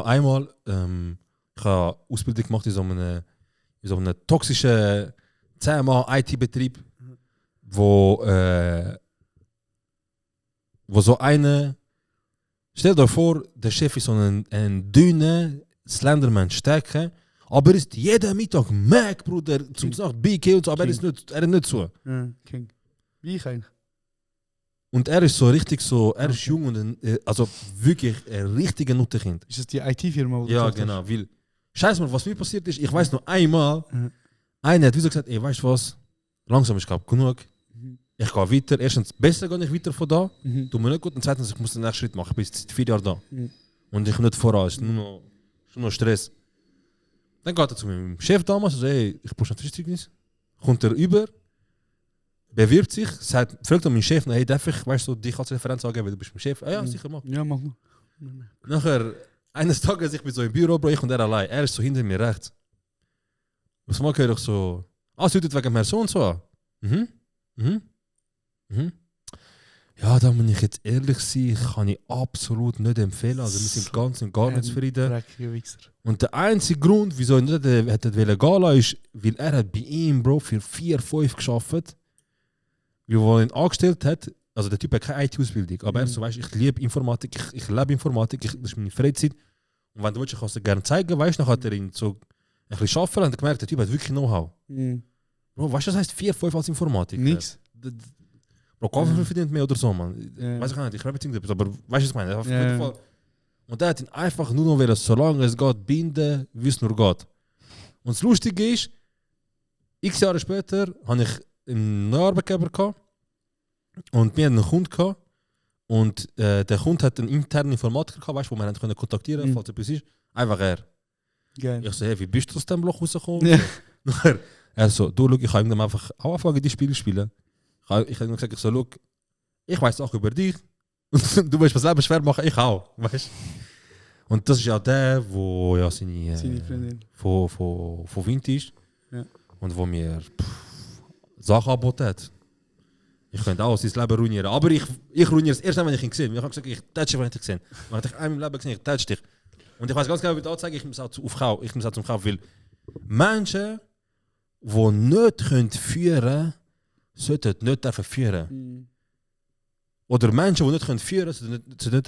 einmal, ich habe Ausbildung gemacht in so einem toxischen 10 IT-Betrieb, wo so eine. Stell dir vor, der Chef ist so ein dünner Slenderman-Stärke, aber er ist jeden Mittag Mac, Bruder, zum Sagt BK und so, aber er ist nicht so. Ja, King. Wie ich eigentlich. Und er ist so richtig so, er ist jung und also wirklich ein richtiger Nutterkind. Ist das die IT-Firma? wo du Ja, gesagt hast? genau. Weil, scheiß mal, was mir passiert ist, ich weiß nur einmal, einer hat wieder gesagt, ey, weißt du was, langsam ist glaube genug. Ich gehe weiter. Erstens, besser gehe ich weiter von da. Tut mir nicht gut. Und zweitens, ich muss den nächsten Schritt machen. Ich bin jetzt seit 4 Jahren da. Und ich bin nicht voran. Es ist nur noch Stress. Dann geht er zu meinem Chef damals und sagt, ey, ich brauche ein Zwischenzeugnis. Kommt er über, bewirbt sich, fragt meinen Chef, hey, darf ich, weißt du, dich als Referenz angeben, weil du bist mein Chef? Ah, ja, sicher, mach. Ja, mach noch. Nachher, eines Tages, ich bin so im Büro, Bro, ich und er allein. Er ist so hinter mir rechts. Und mal höre ich so, es tut wegen mir so und so an. Ja, da muss ich jetzt ehrlich sein, kann ich absolut nicht empfehlen. Also wir sind ganz und gar nicht zufrieden. Und der einzige Grund, wieso er nicht hätte gehen wollen, ist, weil er hat bei ihm, Bro, für 4-5 gearbeitet. Wie er ihn angestellt hat, also der Typ hat keine IT-Ausbildung, aber er so, weißt, ich liebe Informatik, ich lebe Informatik, das ist meine Freizeit. Und wenn du willst, kannst du gerne zeigen, weißt, dann hat er ihn so ein bisschen arbeiten und gemerkt, der Typ hat wirklich Know-how. Bro, weißt du, das heißt 4-5 als Informatik? Nix. Bro, Kaffee verdient mehr oder so, man. Weiß ich nicht, ich habe jetzt aber weißt du, was ich meine? Auf jeden Fall. Und er hat ihn einfach nur noch wollen, solange es geht, binden, wie es nur geht. Und das Lustige ist, x Jahre später hatte ich einen neuen Arbeitgeber gehabt und wir hatten einen Kunden gehabt. Und der Kunde hat einen internen Informatiker gehabt, weißt, wo wir können kontaktieren, falls etwas ist. Einfach er. Geil. Ich so, hey, wie bist du aus dem Loch rausgekommen? Ja. Er so, du, schau, ich kann ihm einfach auch anfangen, die Spiele zu spielen. Ich habe ihm gesagt, ich weiß auch über dich. Und du willst was selber schwer machen, ich auch. Weißt? Und das ist ja der, wo ja seine Freundin von Wind ist. Ja. Und wo mir Sachen angeboten hat. Ich könnte auch sein Leben ruinieren. Aber ich ruiniere es erst, wenn ich ihn gesehen habe. Ich habe gesagt, ich tätsche, wenn ich dich gesehen habe. Ich habe in meinem Leben gesehen, ich tätsche dich. Und ich weiß ganz genau, wie ich das sage, ich muss auch zum Kauf. Weil Menschen, die nicht führen können, sollten nicht führen. Oder Menschen, die nicht führen können, sollten nicht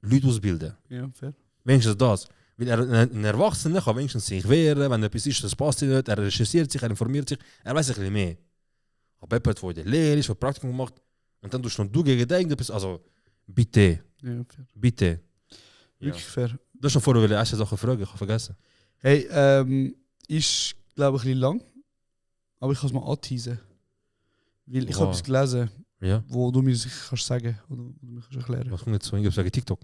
Leute ausbilden. Ja, fair. Wenigstens das. Weil ein Erwachsener kann wenigstens sich wehren, wenn etwas ist, das passt ihm nicht, er recherchiert sich, er informiert sich, er weiß ein bisschen mehr. Aber jemand, der in der Lehre ist, der Praktikum macht, und dann tust du gegen den, also bitte. Ja, fair. Bitte. Wirklich fair. Das ist noch vorher, weil ich erste Sache fragen, ich habe vergessen. Hey, ist, glaube ich, ein bisschen lang, aber ich kann es mal anteasen. Weil ich habe etwas gelesen, wo du mir sicher kannst sagen oder du mir kannst erklären. Was kommt jetzt so? Ich sage TikTok.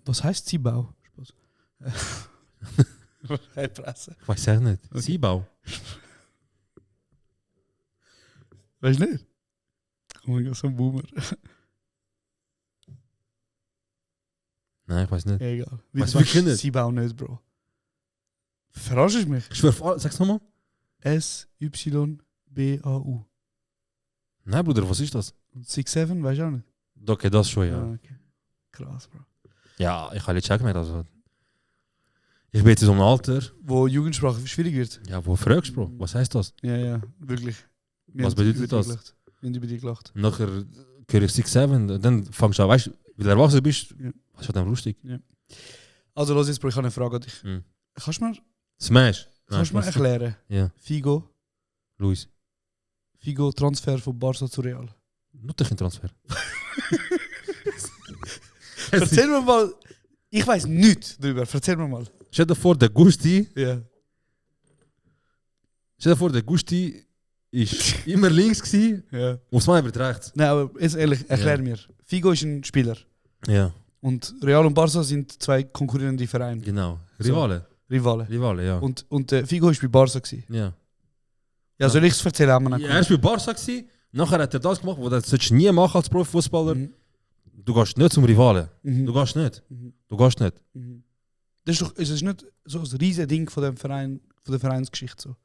Was heisst Ziehbau? Spaß. Hey, Presse. Ich weiß es nicht. Okay. Ziehbau. Weißt du nicht? Oh mein Gott, so ein Boomer. Nein, ich weiß nicht. Egal. Weißt du wirklich nicht? Ziehbau nicht, Bro. Verarschst du mich? Ich schwör, sag's nochmal. S-Y-B-A-U. Nein, Bruder, was ist das? 6-7, weißt du auch nicht? Okay, das schon, ja. Okay. Krass, Bro. Ja, ich habe jetzt checken, also. Ich bin jetzt in so einem Alter, wo Jugendsprache schwierig wird. Ja, wo fragst du, Bro? Was heißt das? Ja, wirklich. Was bedeutet das? Wir haben über dich gelacht. Nachher höre ich 6-7, dann fangst du an, weißt du, weil du erwachsen bist, was ist dann lustig? Ja. Also, los jetzt, Bro, ich habe eine Frage an dich. Kannst du mir Smash? Kannst du mir erklären? Ja. Figo? Luis. Figo Transfer von Barca zu Real. Nur kein Transfer. Erzähl mir mal. Ich weiß nichts darüber. Erzähl mir mal. Stell dir vor, der Gusti. Ja. Stell dir vor, der Gusti ist immer links gewesen. Ja. Und Mann wird rechts. Nein, aber jetzt ehrlich, erklär mir. Figo ist ein Spieler. Ja. Und Real und Barca sind zwei konkurrierende Vereine. Genau. Rivale. So. Rivale, ja. Und Figo ist bei Barca gewesen. Ja. Ja, soll ich es erzählen? Ja, er ist bei Barca gewesen. Nachher hat er das gemacht, was du nie machen als Profifußballer. Du gehst nicht zum Rivalen. Du gehst nicht. Du gehst nicht. Das ist nicht so ein riesiges Ding von dem Verein, von der Vereinsgeschichte so.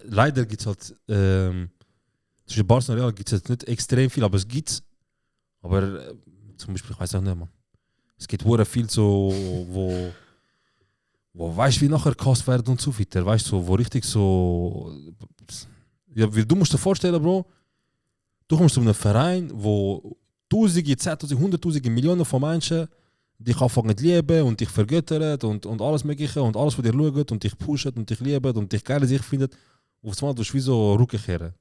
Leider gibt es halt zwischen Barca und Real gibt es jetzt nicht extrem viel, aber es gibt. Aber zum Beispiel, ich weiß auch nicht, man. Es gibt sehr viel so, wo weißt du, wie nachher gekasst werden und so weiter, weißt du, so, wo richtig so. Ja, weil du musst dir vorstellen, Bro, du kommst zu einem Verein, wo Tausende, Zehntausende, Hunderttausende, Millionen von Menschen dich anfangen zu lieben und dich vergöttern und alles Mögliche und alles von dir schauen und dich pushen und dich lieben und dich geil in sich finden. Auf einmal tust du wie so rückkehren.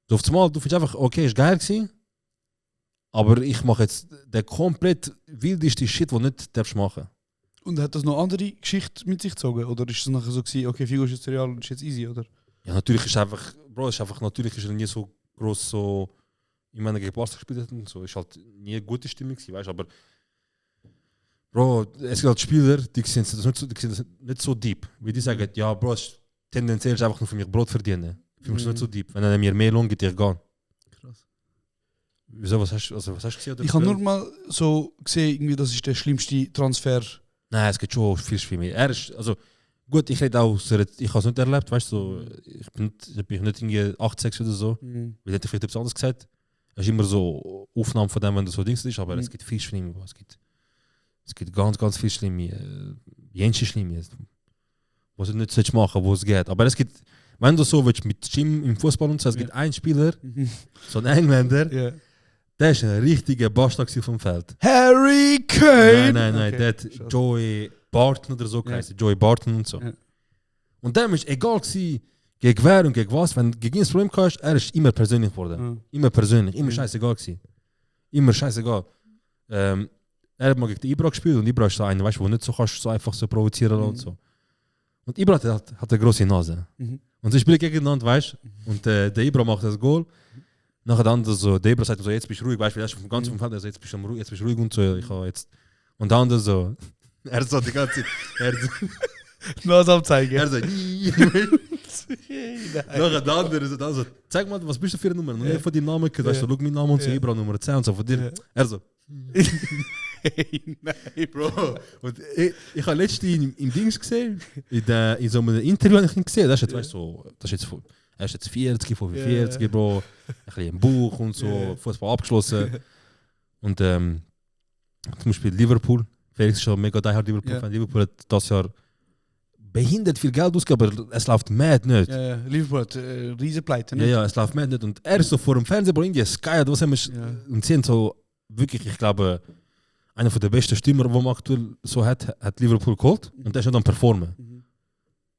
So auf einmal, du findest einfach, okay, ist geil gewesen, aber ich mache jetzt den komplett wildeste Shit, den du nicht darfst machen. Und hat das noch andere Geschichte mit sich gezogen? Oder ist es nachher so gewesen, okay, Figo ist jetzt real und ist jetzt easy, oder? Ja, natürlich ist einfach, Bro, natürlich ist er nie so groß so, ich meine, gegen Barca gespielt hat und so, ist halt nie eine gute Stimmung gewesen, weißt du, aber Bro, es gibt halt Spieler, die sehen das nicht so deep, wie die sagen, ja, Bro, tendenziell ist einfach nur für mich Brot verdienen. Für mich ist es nicht so deep, wenn er mir mehr Lohn gibt, ich gehe. Krass. Wieso, was hast du gesehen? Ich habe nur mal so gesehen, irgendwie, das ist der schlimmste Transfer. Nein, es gibt schon viel Schlimmer. Er ist, also, gut, ich rede auch, ich habe es nicht erlebt, weißt du, so, ich bin nicht irgendwie 8-6 oder so, weil hätte ich vielleicht etwas anderes gesagt. Es ist immer so Aufnahme von dem, wenn du so Dings ist, aber es gibt viel Schlimmer. Es gibt ganz, ganz viel Schlimmer. Jenste Schlimmer. Was du nicht machen sollst, wo es geht. Aber es gibt, wenn du so willst, mit Jim im Fußball und so, es gibt einen Spieler, so ein Engländer, der ist ein richtiger Bastard vom Feld. Harry Kane! Nein, okay. Der hat Joey Barton oder so geheißen. Joey Barton und so. Ja. Und dem ist egal gewesen, gegen wer und gegen was, wenn du gegen das Problem hast, er ist immer persönlich geworden. Immer persönlich, immer scheißegal gewesen. Immer scheißegal. Er hat mal gegen den Ibra gespielt und Ibra ist so einer, weißt du, wo nicht so kannst so einfach so provozieren und so. Und Ibra hat eine große Nase. Und sie spielen gegeneinander, weißt du? Und der Ibra macht das Goal. Nachher der andere so, der Ibra sagt so, jetzt bist du ruhig, weißt du, er ist vom ganzen Feld, also jetzt bist du ruhig und so, ich habe jetzt. Und der andere so, er so die ganze Zeit, Nase abzeigen. Er so, nachher der andere so, zeig mal, was bist du für eine Nummer? Und ich von deinem Namen gehört, weißt du, schau meinen Namen und so, Ibra Nummer 10 und so, von dir. Er so, Nein, Bro. Und ich habe letztens im Dings gesehen, in so einem Interview habe ich ihn gesehen, das ist jetzt, weißt du, er ist jetzt 40, 45, Bro, ein bisschen im Buch und so, Fußball abgeschlossen. Und zum Beispiel Liverpool, Felix ist schon mega diehard Liverpool-Fan. Liverpool hat das Jahr behindert viel Geld ausgegeben, aber es läuft mad nicht. Ja, Liverpool hat Riesenpleite, ne? Ja, es läuft mad nicht. Und er ist so vor dem Fernseher, Bro, irgendwie Sky, was haben wir, und sie sind so wirklich, ich glaube, einer der besten Stürmer, die man aktuell so hat Liverpool geholt. Und der ist nicht am Performen.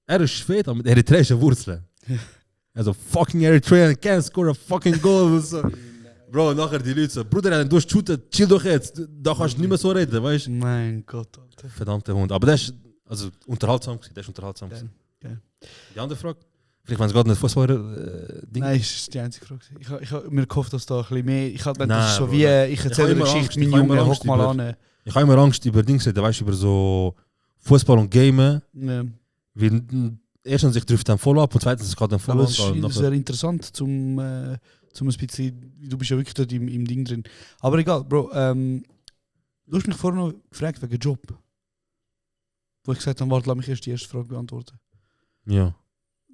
Er ist Schwede, aber mit eritreischen Wurzeln. Also fucking Eritrean can't score a fucking goal. So. Bro, nachher die Leute so, Bruder, du hast shootet, chill doch jetzt. Da kannst du nicht mehr so reden, weißt du? Mein Gott, Alter. Verdammter Hund. Aber der ist also unterhaltsam gewesen. Der ist unterhaltsam gewesen. Okay. Die andere Frage? Vielleicht, wenn es gerade nicht Fußballer-Ding. Nein, das ist die einzige Frage. Ich habe mir gehofft, dass da ein bisschen mehr. Ich habe das ist so wie ich erzähle eine Geschichte, mein Junge, hock mal an. Ich habe immer Angst über Dinge, weißt du, über so Fußball und Gamen. Ja. Weil erstens sich trifft dann voll ab und zweitens es geht dann voll ab. Das ist sehr interessant, zum ein bisschen, du bist ja wirklich dort im Ding drin. Aber egal, Bro, du hast mich vorhin noch gefragt wegen Job. Wo ich gesagt habe, warte, lass mich erst die erste Frage beantworten. Ja.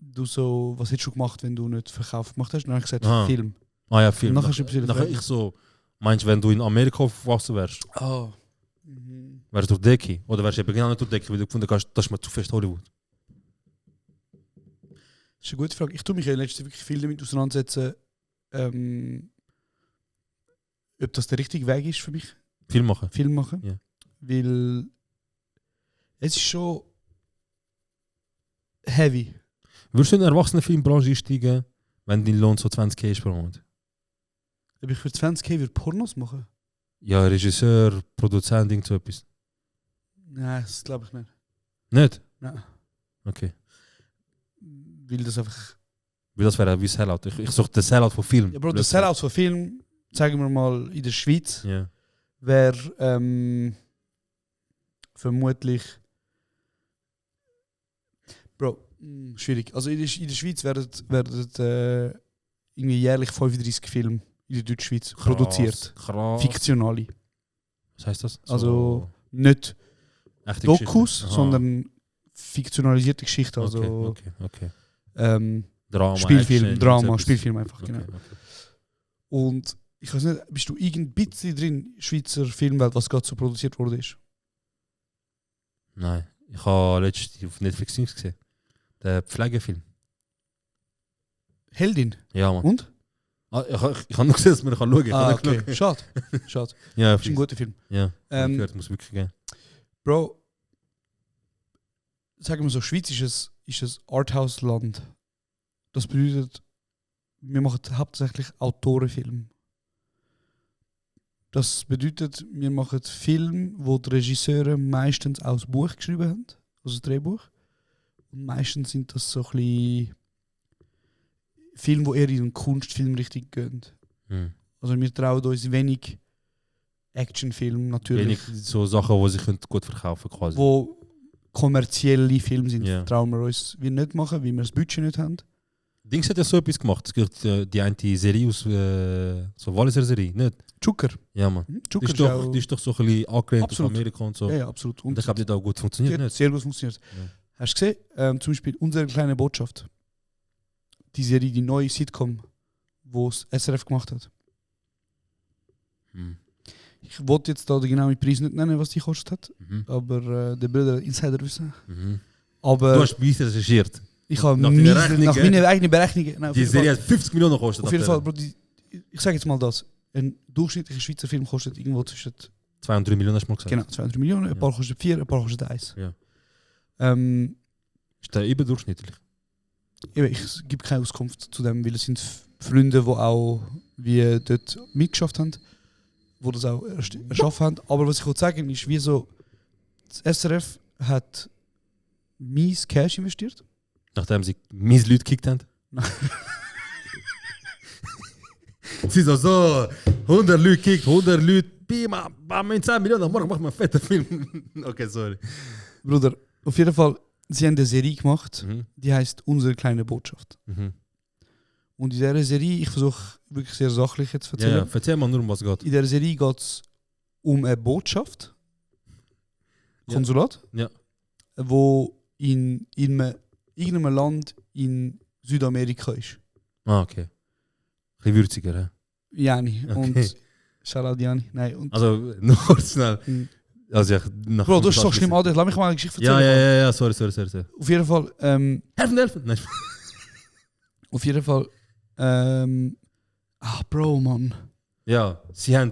Du so, was hättest du gemacht, wenn du nicht Verkauf gemacht hast? Dann habe ich gesagt, Film. Ah ja, Film. Nachher ich so, meinst du, wenn du in Amerika aufgewachsen wärst? Wärst du durch Decke? Oder wärst du eben genau nicht durch Decke, weil du gefunden hast, das ist mir zu fest Hollywood? Das ist eine gute Frage. Ich tue mich in letzter Zeit wirklich viel damit auseinandersetzen, ob das der richtige Weg ist für mich. Film machen? Ja. Weil es ist schon heavy. Würdest du in eine Erwachsenenfilmbranche einsteigen, wenn dein Lohn so 20k ist pro Monat? Ob ich für 20k würde Pornos machen? Ja, Regisseur, Produzent, irgend so etwas. Nein, das glaube ich nicht. Nicht? Nein. Okay. Weil das einfach... Weil das wäre wie Sellout. Ich suche den Sellout von Film. Ja, Bro, der Sellout von Film, sagen wir mal in der Schweiz, wäre vermutlich... Bro, schwierig. Also in der Schweiz werden irgendwie jährlich 35 Filme in der Deutschschweiz produziert. Krass. Fiktionale. Was heisst das? So also nicht echte Dokus, sondern fiktionalisierte Geschichten. Also okay. Drama, Spielfilm, Action, Spielfilm einfach, okay, genau. Okay. Und ich weiß nicht, bist du irgendein bisschen drin, Schweizer Filmwelt, was gerade so produziert wurde? Nein. Ich habe letztens auf Netflix gesehen. Der Pflegefilm. Heldin? Ja, Mann. Und? Ich habe nur gesehen, dass man schauen kann. Okay. Schade. Schade. Ja, ist ein guter Film. Ja, gehört, muss wirklich gehen. Bro, sagen wir so, Schweiz ist ein Arthouse-Land. Das bedeutet, wir machen hauptsächlich Autorenfilme. Das bedeutet, wir machen Filme, wo die Regisseure meistens aus Buch geschrieben haben, also das Drehbuch. Und meistens sind das so ein bisschen Filme, die eher in den Kunstfilmrichtung gehen. Also wir trauen uns wenig Actionfilme natürlich. Wenig so Sachen, die sich gut verkaufen können, quasi. Wo kommerzielle Filme sind, trauen wir uns nicht machen, weil wir das Budget nicht haben. Dings hat ja so etwas gemacht. Es gibt die eine Serie aus so Walliser Serie, nicht? Zucker. Ja, Mann. Zucker die ist doch so ein bisschen angelehnt auf Amerika und so. Ja, absolut. Und ich glaube, die hat auch gut funktioniert. Die hat sehr gut funktioniert. Ja. Hast du gesehen? Zum Beispiel unsere kleine Botschaft. Die Serie, die neue Sitcom, wo es SRF gemacht hat. Ich wollte jetzt da den genauen Preis nicht nennen, was die gekostet hat. Aber der Bruder Insider wissen. Aber du hast bei uns recherchiert. Ich habe nach meinen eigenen Berechnungen. Nein, die Serie hat 50 Millionen gekostet. Auf jeden Fall, Bro, ich sage jetzt mal das. Ein durchschnittlicher Schweizer Film kostet irgendwo zwischen 2 und 3 Millionen, hast du mal gesagt. Genau, 2 und 3 Millionen. Ein paar kostet 4, ein paar kostet 1. Ja. Ist der überdurchschnittlich? Ich gebe keine Auskunft zu dem, weil es sind Freunde, die auch wie dort mitgeschafft haben, die das auch erschaffen haben. Aber was ich wollte sagen ist, wie so, das SRF hat mies Cash investiert. Nachdem sie mies Leute gekickt haben? Sie so 100 Leute gekickt, 100 Leute, Bima, bam, 10 Millionen, morgen machen wir einen fetten Film. Okay, sorry. Bruder, auf jeden Fall, sie haben eine Serie gemacht, die heißt Unsere kleine Botschaft. Und in dieser Serie, ich versuche wirklich sehr sachlich jetzt zu erzählen. Ja, erzähl mal nur, um was es geht. In dieser Serie geht es um eine Botschaft, Konsulat, wo in irgendeinem Land in Südamerika ist. Ah, okay. Ein bisschen würziger, hä? Jani. Okay. Und Shoutout Jani. Nein, und also, noch schnell. Also, Bro, du bist so schlimm, Alter. Lass mich mal eine Geschichte erzählen. Ja, sorry. Auf jeden Fall. Helfen! Nein. Auf jeden Fall. Bro, Mann. Ja, sie haben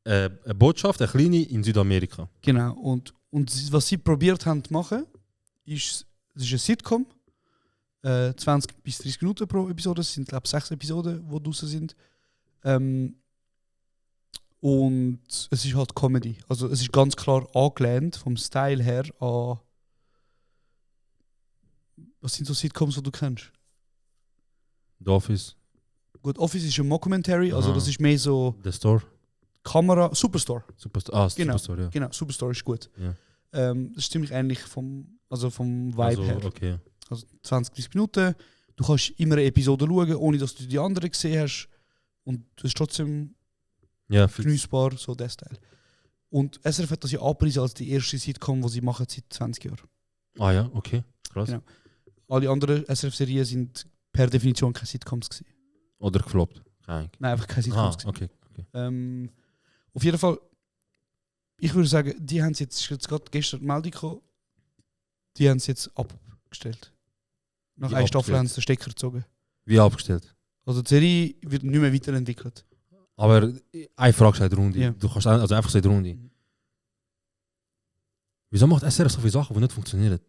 eine Botschaft, eine kleine, in Südamerika. Genau. Und was sie probiert haben zu machen, ist, es ist eine Sitcom. 20 bis 30 Minuten pro Episode. Es sind, glaube ich, 6 Episoden, die draußen sind. Und es ist halt Comedy. Also es ist ganz klar angelehnt vom Style her an... Was sind so Sitcoms, die du kennst? The Office. Gut, Office ist ein Mockumentary, also das ist mehr so... The Store. Superstore. Genau, Superstore, ja. Genau, Superstore ist gut. Ja. Das ist ziemlich ähnlich vom Vibe her. Okay. Also 20, 30 Minuten. Du kannst immer eine Episode schauen, ohne dass du die andere gesehen hast. Und es ist trotzdem genießbar, so der Style. Und SRF hat das ja angepriesen als die erste Sitcom, die sie machen seit 20 Jahren. Ah ja, okay. Krass. Genau. Alle anderen SRF-Serien sind per Definition keine Sitcoms gewesen. Oder gefloppt? Nein, einfach keine Sitcoms gewesen. Okay. Auf jeden Fall, ich würde sagen, die haben es jetzt gerade gestern die Meldung gekommen, die haben es jetzt abgestellt. Nach einer Staffel haben sie den Stecker gezogen. Wie abgestellt? Also die Serie wird nicht mehr weiterentwickelt. Aber eine Frage ist in der Runde. Ja. Du kannst also einfach so in der Runde. Wieso macht SRF so viele Sachen, die nicht funktionieren?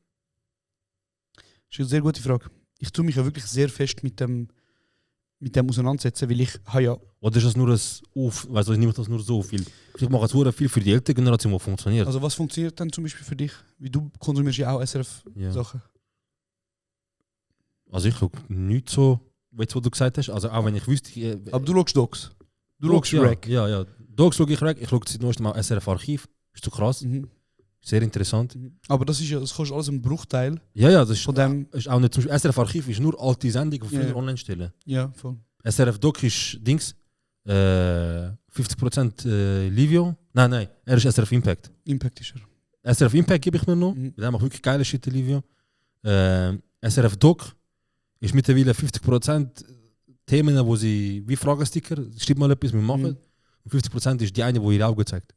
Das ist eine sehr gute Frage. Ich tue mich ja wirklich sehr fest mit dem auseinandersetzen, weil ich habe ja... Oder ist das nur ich nehme das nur so viel? Ich mache es viel für die ältere Generation, die funktioniert. Also was funktioniert dann zum Beispiel für dich? Wie du konsumierst ja auch SRF-Sachen. Also ich schaue nicht so, weißt du, was du gesagt hast? Also auch wenn ich wüsste... Aber du schaust Docs? Du schaust Rec? Ja. Docs schaue ich Rec. Ich schaue seit neuestem mal SRF-Archiv. Ist so krass. Sehr interessant. Aber das kostet alles ein Bruchteil. Ja, das ist, von dem ist auch nicht... SRF-Archiv ist nur alte Sendungen, die früher online stellen. Ja, voll. SRF-Doc ist Dings... 50% Livio. Nein, er ist SRF Impact. Impact ist er. SRF Impact gebe ich mir noch. Der macht wirklich geile Shit, Livio. SRF Doc ist mittlerweile 50% Themen, wo sie wie Fragesticker, schreibt mal etwas, wir machen. Und 50% ist die eine, die ihr Auge zeigt.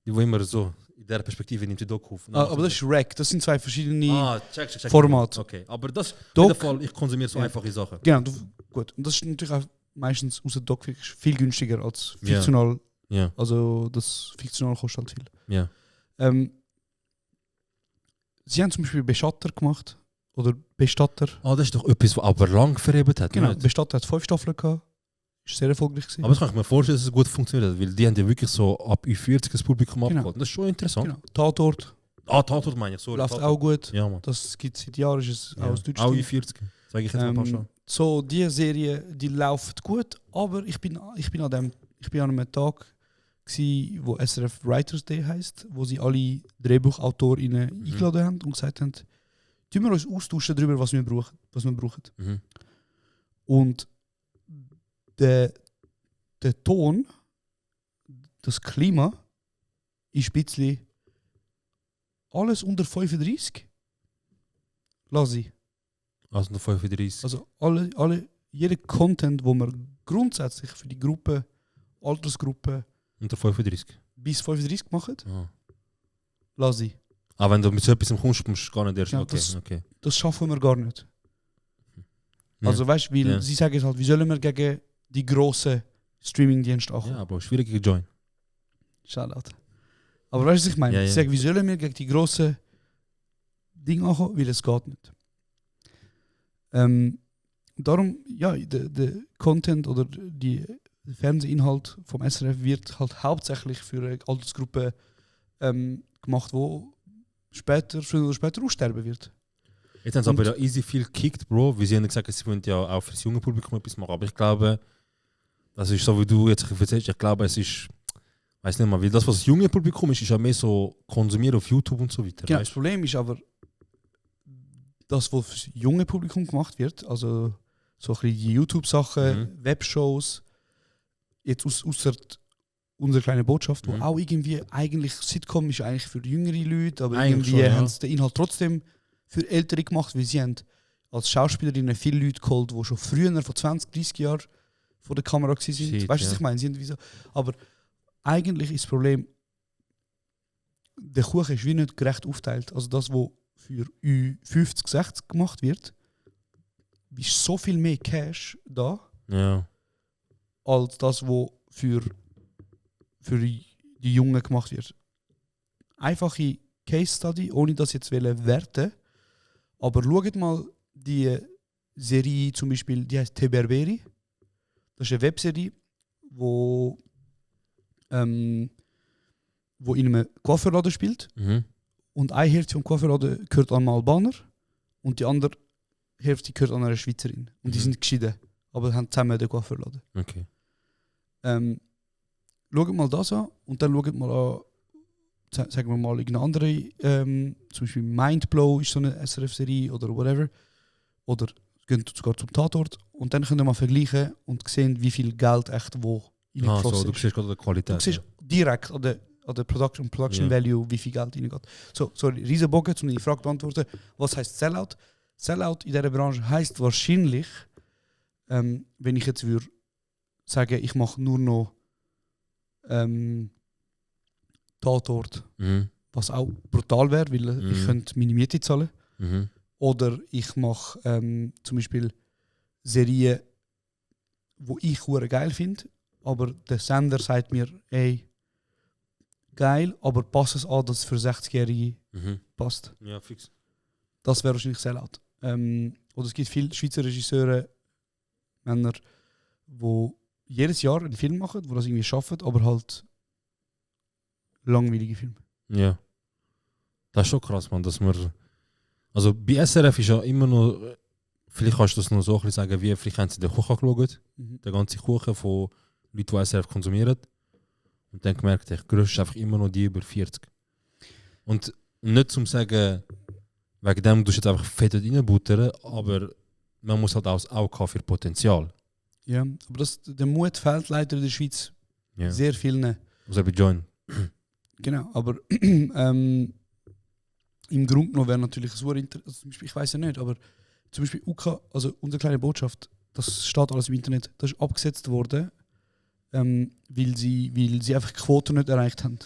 Die, wo immer so in der Perspektive nimmt die Doku auf. Aber das ist Rack, das sind zwei verschiedene check. Formate. Okay, aber das auf Doc, jeden Fall, ich konsumiere so einfache Sachen. Genau, gut. Und das ist natürlich auch meistens aus der Doc viel günstiger als fiktional. Ja. Also das fiktional kostet halt viel. Ja. Sie haben zum Beispiel Bestatter gemacht. Oder Bestatter. Das ist doch etwas, was aber lang verhebt hat. Genau, nicht? Bestatter hat 5 Staffeln gehabt. Ist sehr erfolgreich gewesen. Aber das kann ich mir vorstellen, dass es gut funktioniert hat, weil die haben ja wirklich so ab Ü40 das Publikum abgeholt. Das ist schon interessant. Genau. Tatort. Tatort meine ich, sorry. Läuft auch gut. Ja, Mann. Das gibt es seit Jahren, ist es auch aus Auch Deutschland. Ü40, sage ich jetzt mal schon. So, diese Serie, die läuft gut, aber ich bin an einem Tag gsi, wo SRF Writers Day heisst, wo sie alle DrehbuchautorInnen eingeladen haben und gesagt haben, tun wir uns austauschen darüber, was wir brauchen. Und der Ton, das Klima, ist ein bisschen alles unter 35. Lass ich. Also unter 35. Also jeder Content, wo man grundsätzlich für die Gruppe, Altersgruppe unter 35 bis 35 macht, Ah. lass ich. Aber wenn du mit so etwas kommst, musst du gar nicht erst. Ja, okay. Das schaffen wir gar nicht. Ja. Also weißt du, weil sie sagen halt, wie sollen wir gegen die grossen Streaming-Dienste ankommen? Ja, aber schwierig gegen Join. Shoutout. Aber weißt du, was ich meine? Ja. Sie sagen, wie sollen wir gegen die grossen Dinge ankommen? Weil es geht nicht. Darum, ja, der Content oder der Fernsehinhalt vom SRF wird halt hauptsächlich für eine Altersgruppe gemacht, wo früher oder später aussterben wird. Jetzt haben sie aber ja easy viel gekickt, Bro. Wie sie haben gesagt, sie wollen ja auch für das junge Publikum etwas machen. Aber ich glaube, das ist so, wie du jetzt erzählst, ich glaube, es ist, weiß nicht mal, weil das, was das junge Publikum ist ja mehr so konsumieren auf YouTube und so weiter. Genau, das Problem ist aber, das, was für das junge Publikum gemacht wird, also so ein bisschen die YouTube-Sachen, Webshows, jetzt außer unsere kleine Botschaft, wo auch irgendwie, eigentlich Sitcom ist eigentlich für jüngere Leute, aber eigentlich irgendwie schon, haben sie den Inhalt trotzdem für Ältere gemacht, weil sie haben als Schauspielerinnen viele Leute geholt, die schon früher, vor 20, 30 Jahren vor der Kamera waren. Weißt du, was ich meine? Sie haben wieso, aber eigentlich ist das Problem, der Kuchen ist wie nicht gerecht aufteilt. Also das, was für Ü50, 60 gemacht wird, ist so viel mehr Cash da, als das, was für die Jungen gemacht wird. Einfache Case Study, ohne das jetzt werten, aber schaut mal die Serie zum Beispiel, die heißt Teberberi. Das ist eine Webserie, wo in einem Coiffeurladen spielt. Und eine Hälfte vom Coiffeurladen gehört an einen Albaner und die andere Hälfte gehört an eine Schweizerin. Und die sind geschieden, aber haben zusammen den Coiffeurladen. Okay. Schaut mal das an und dann schaut mal an, sagen wir mal, irgendeine andere, zum Beispiel Mindblow ist so eine SRF-Serie oder whatever. Oder geht sogar zum Tatort und dann könnt ihr mal vergleichen und sehen, wie viel Geld echt wo reingeflossen ist. Du siehst gerade die Qualität. Du siehst direkt an der Production Value, wie viel Geld reingeht. So, sorry, riesen Bogen, um die Frage zu beantworten. Was heisst Sellout? Sellout in dieser Branche heisst wahrscheinlich, wenn ich jetzt würde sagen, ich mache nur noch Tatort, was auch brutal wäre, weil ich könnte meine Miete zahlen. Oder ich mache zum Beispiel Serien, wo ich hure geil finde, aber der Sender sagt mir, ey, geil, aber pass es an, dass es für 60-Jährige passt. Ja, fix. Das wäre wahrscheinlich Sellout. Oder es gibt viele Schweizer Regisseure, Männer, die jedes Jahr einen Film machen, die das irgendwie schaffen, aber halt langweilige Filme. Ja. Das ist schon krass, man, dass wir... Also bei SRF ist ja immer noch... Vielleicht kannst du das noch so ein bisschen sagen, wie vielleicht haben sie den Kuchen geschaut, den ganzen Kuchen von Leuten, die SRF konsumieren. Und dann gemerkt, ich größte einfach immer noch die über 40. Und nicht zum sagen, wegen dem du jetzt einfach fett reinbuttern, aber man muss halt auch haben für Potenzial. Ja, aber der Mut fehlt leider in der Schweiz sehr vielen. Also bei Join. Genau, aber im Grunde genommen wäre natürlich so also ich weiß ja nicht, aber zum Beispiel UK, also unsere kleine Botschaft, das steht alles im Internet, das ist abgesetzt worden, weil sie einfach die Quote nicht erreicht haben.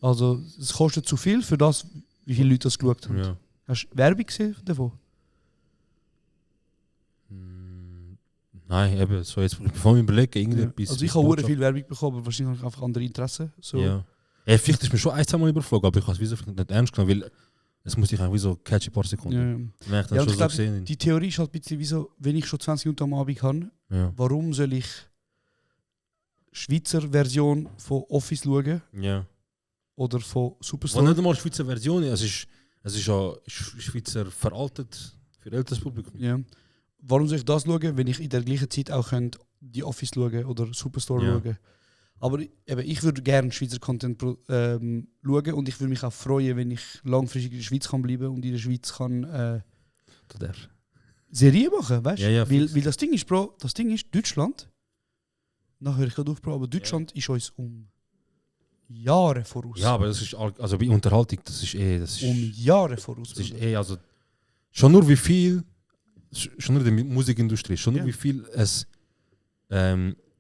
Also es kostet zu viel für das, wie viele Leute das geschaut haben. Ja. Hast du Werbung gesehen davon? Nein, eben, so jetzt bevor wir überlegen, irgendetwas. Also ich habe sehr viel Werbung bekommen, aber wahrscheinlich einfach andere Interessen. So. Ja. Vielleicht ist mir schon ein, zwei Mal überflogen, aber ich habe es wieso nicht ernst genommen, weil es muss ich wie so catchy paar Sekunden. Ja. Ich dann schon Und ich so glaube, gesehen. die Theorie ist halt ein bisschen wie so, wenn ich schon 20 Minuten am Abend habe, warum soll ich Schweizer Version von Office schauen? Ja. Oder von Superstore? Und nicht einmal Schweizer Version, es ist ja Schweizer veraltet für älteres Publikum. Ja. Warum soll ich das schauen, wenn ich in der gleichen Zeit auch die Office schauen oder Superstore schauen? Aber eben, ich würde gerne Schweizer Content schauen und ich würde mich auch freuen, wenn ich langfristig in der Schweiz kann bleiben und in der Schweiz kann Serien machen, weißt du? Ja, weil das Ding ist, Bro, Deutschland, nachher höre ich gerade auf, Bro, aber Deutschland ist uns um Jahre voraus. Ja, aber das ist, also bei Unterhaltung, das ist um Jahre voraus. Das ist also schon nur wie viel, schon nur die Musikindustrie, schon nur wie viel es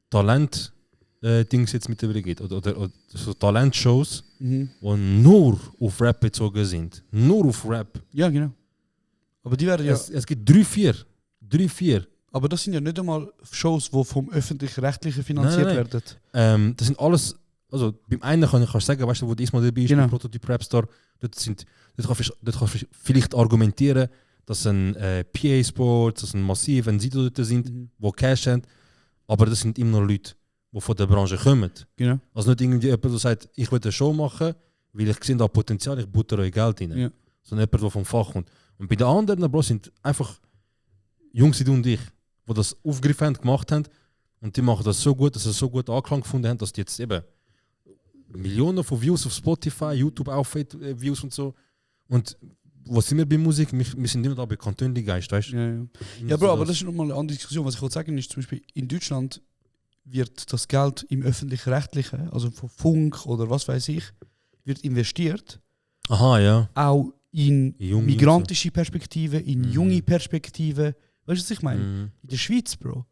Talent Dings jetzt mittlerweile geht oder so Talentshows, die nur auf Rap bezogen sind. Nur auf Rap. Ja, genau. Aber die werden ja... Es gibt 3-4. Aber das sind ja nicht einmal Shows, die vom Öffentlich-Rechtlichen finanziert werden. Das sind alles... Also beim einen kann ich sagen, weißt du, wo diesmal dabei ist, beim Prototyp Rapstar, dort kannst du vielleicht argumentieren, dass ein PA Sports, dass ein Massiv, ein Sido dort sind, die Cash haben, aber das sind immer noch Leute, die von der Branche kommen. Genau. Also nicht irgendwie jemand, der sagt, ich will eine Show machen, weil ich sehe da Potenzial, ich butter euch Geld rein. Ja. Sondern jemand, der vom Fach kommt. Und bei den anderen, Bro, sind einfach Jungs wie du und ich, die das aufgegriffen haben, gemacht haben, und die machen das so gut, dass sie so gut Anklang gefunden haben, dass die jetzt eben Millionen von Views auf Spotify, YouTube auch Views und so. Und was sind wir bei Musik? Wir sind immer da bei Kantönli-Geist, weißt du? Ja, Bro, aber das ist nochmal eine andere Diskussion. Was ich wollte sagen ist, zum Beispiel in Deutschland wird das Geld im Öffentlich-Rechtlichen, also von Funk oder was weiß ich, wird investiert. Aha, ja. Auch in migrantische Perspektiven, in junge Perspektiven. Weißt du, was ich meine? In der Schweiz, Bro,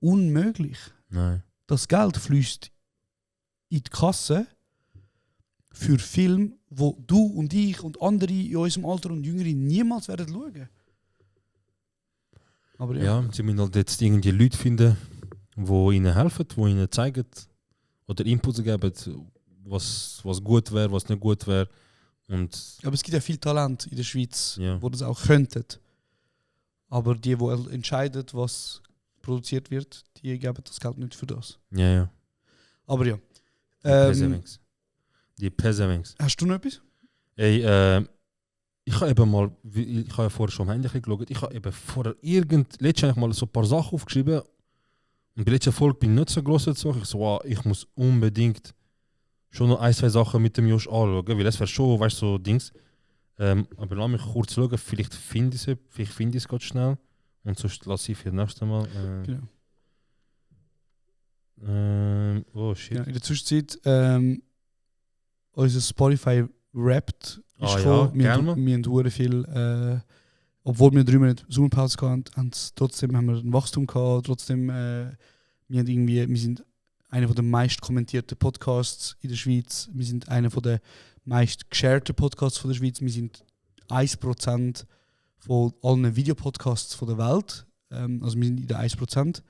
unmöglich. Nein. Das Geld fließt in die Kasse für Filme, wo du und ich und andere in unserem Alter und Jüngere niemals werden schauen. Aber ja, sie müssen halt jetzt irgendwie Leute finden, die ihnen helfen, die ihnen zeigen oder Impulse geben, was gut wäre, was nicht gut wäre. Aber es gibt ja viel Talent in der Schweiz, wo das auch könnten. Aber die entscheiden, was produziert wird, die geben das Geld nicht für das. Ja. Aber ja. Die Pessimings. Hast du noch etwas? Ey, ich habe eben mal, ich habe ja vorher schon am Handy geschaut, ich habe eben vorher letztens mal so ein paar Sachen aufgeschrieben und bei der letzten Folge bin ich nicht so groß dazu. Ich so, wow, ich muss unbedingt schon noch ein, zwei Sachen mit dem Josh anschauen, weil das wäre schon, weißt du, so Dings. Aber lass mich kurz schauen, vielleicht finde ich es ganz schnell und sonst lasse ich für das nächste Mal. Genau. Oh shit. Ja, in der Zwischenzeit unser Spotify Wrapped ist gekommen. Wir haben sehr viel, obwohl wir 3 Monate Sommerpause hatten, trotzdem haben wir ein Wachstum gehabt. Trotzdem, wir sind einer der meist kommentierten Podcasts in der Schweiz. Wir sind einer der meist gesharten Podcasts von der Schweiz. Wir sind 1% von allen Videopodcasts von der Welt. Also wir sind in den 1%.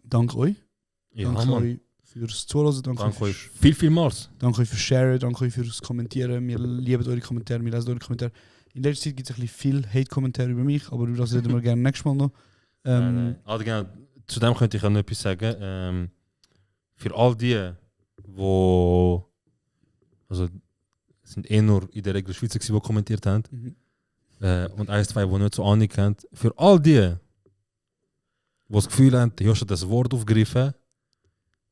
Danke euch. Ja, danke euch fürs Zuhören. Danke euch vielmals. Danke euch fürs Sharen, danke euch fürs Kommentieren. Wir lieben eure Kommentare, wir lesen eure Kommentare. In letzter Zeit gibt es ein bisschen viel Hate-Kommentare über mich, aber über das reden wir gerne nächstes Mal noch. Nein. Also genau, zu dem könnte ich auch noch etwas sagen. Für all die, wo also es sind nur in der Regel Schweizer, die kommentiert haben, und 1, 2, die nicht so Ahnung haben, für all die das Gefühl haben, Josh hat das Wort aufgegriffen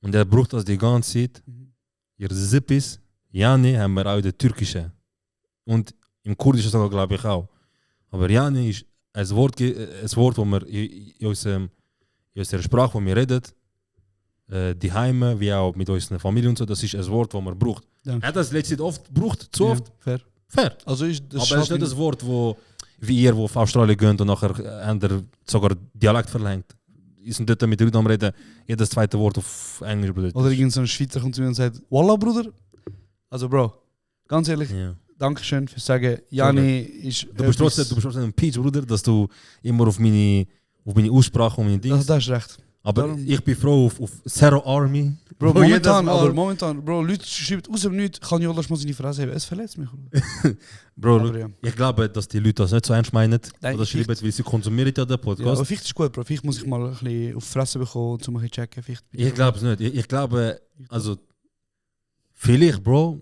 und er braucht das die ganze Zeit. Ihr Zippis, Jani haben wir auch in der Türkischen. Und im Kurdischen sogar, glaube ich, auch. Aber Jani ist ein Wort, das wir in unserer Sprache, wo wir reden, die Heime, wie auch mit unserer Familie und so, das ist ein Wort, das man braucht. Er hat das letzte Zeit oft gebraucht, zu oft. Fair. Also aber es ist nicht das Wort, wie ihr, wo auf Australien geht und nachher sogar Dialekt verlangt. Ist dort mit Leuten am Reden, jedes zweite Wort auf Englisch bedeutet. Oder irgendein Schweizer kommt zu mir und sagt, Wallah, Bruder. Also Bro, ganz ehrlich, Ja. Dankeschön fürs Sagen. Jani ist... Du bist trotzdem ein Peach, Bruder, dass du immer auf meine Aussprache und meine Dinge... Das ist recht. Aber Darum- ich bin froh auf Zero Army. Bro, Wo jedes Mal- momentan, Bro, Leute schreiben aus dem Nichts, kann Jolas mal seine Fresse haben. Es verletzt mich. Bro, Aber ja. ich glaube, dass die Leute das nicht so ernst meinen. Nein, Oder schreiben, weil sie konsumieren ja den Ja, Podcast. aber vielleicht ist es gut, Bro. Vielleicht muss ich mal ein bisschen auf die Fresse bekommen, um ein bisschen checken. Vielleicht Ich glaube es nicht. Ich glaube, also vielleicht, Bro,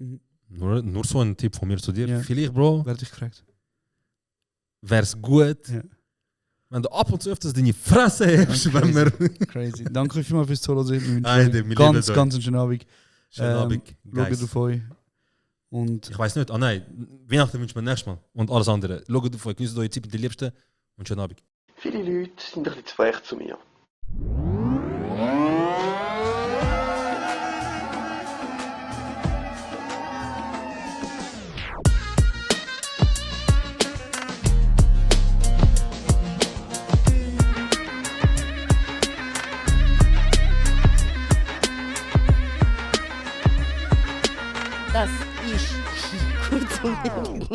nur so ein Tipp von mir zu dir. Ja. Vielleicht, Bro, werde ich gefragt. wäre es gut, Ja. wenn du ab und zu öfters deine Fresse hast, Ja, wenn wir... Crazy. Danke vielmals fürs Zuhören. Nein, wir lieben Ganz euch. einen schönen Abend. Schönen Abend, Schaut guys. auf euch. Und Ich weiß nicht, nein, Weihnachten wünschen wir nächstes Mal. Und alles andere. Schaut auf euch, genießt eure Zeit mit den Liebsten und schönen Abend. Viele Leute sind ein bisschen zu frech zu mir. Das ist kurz und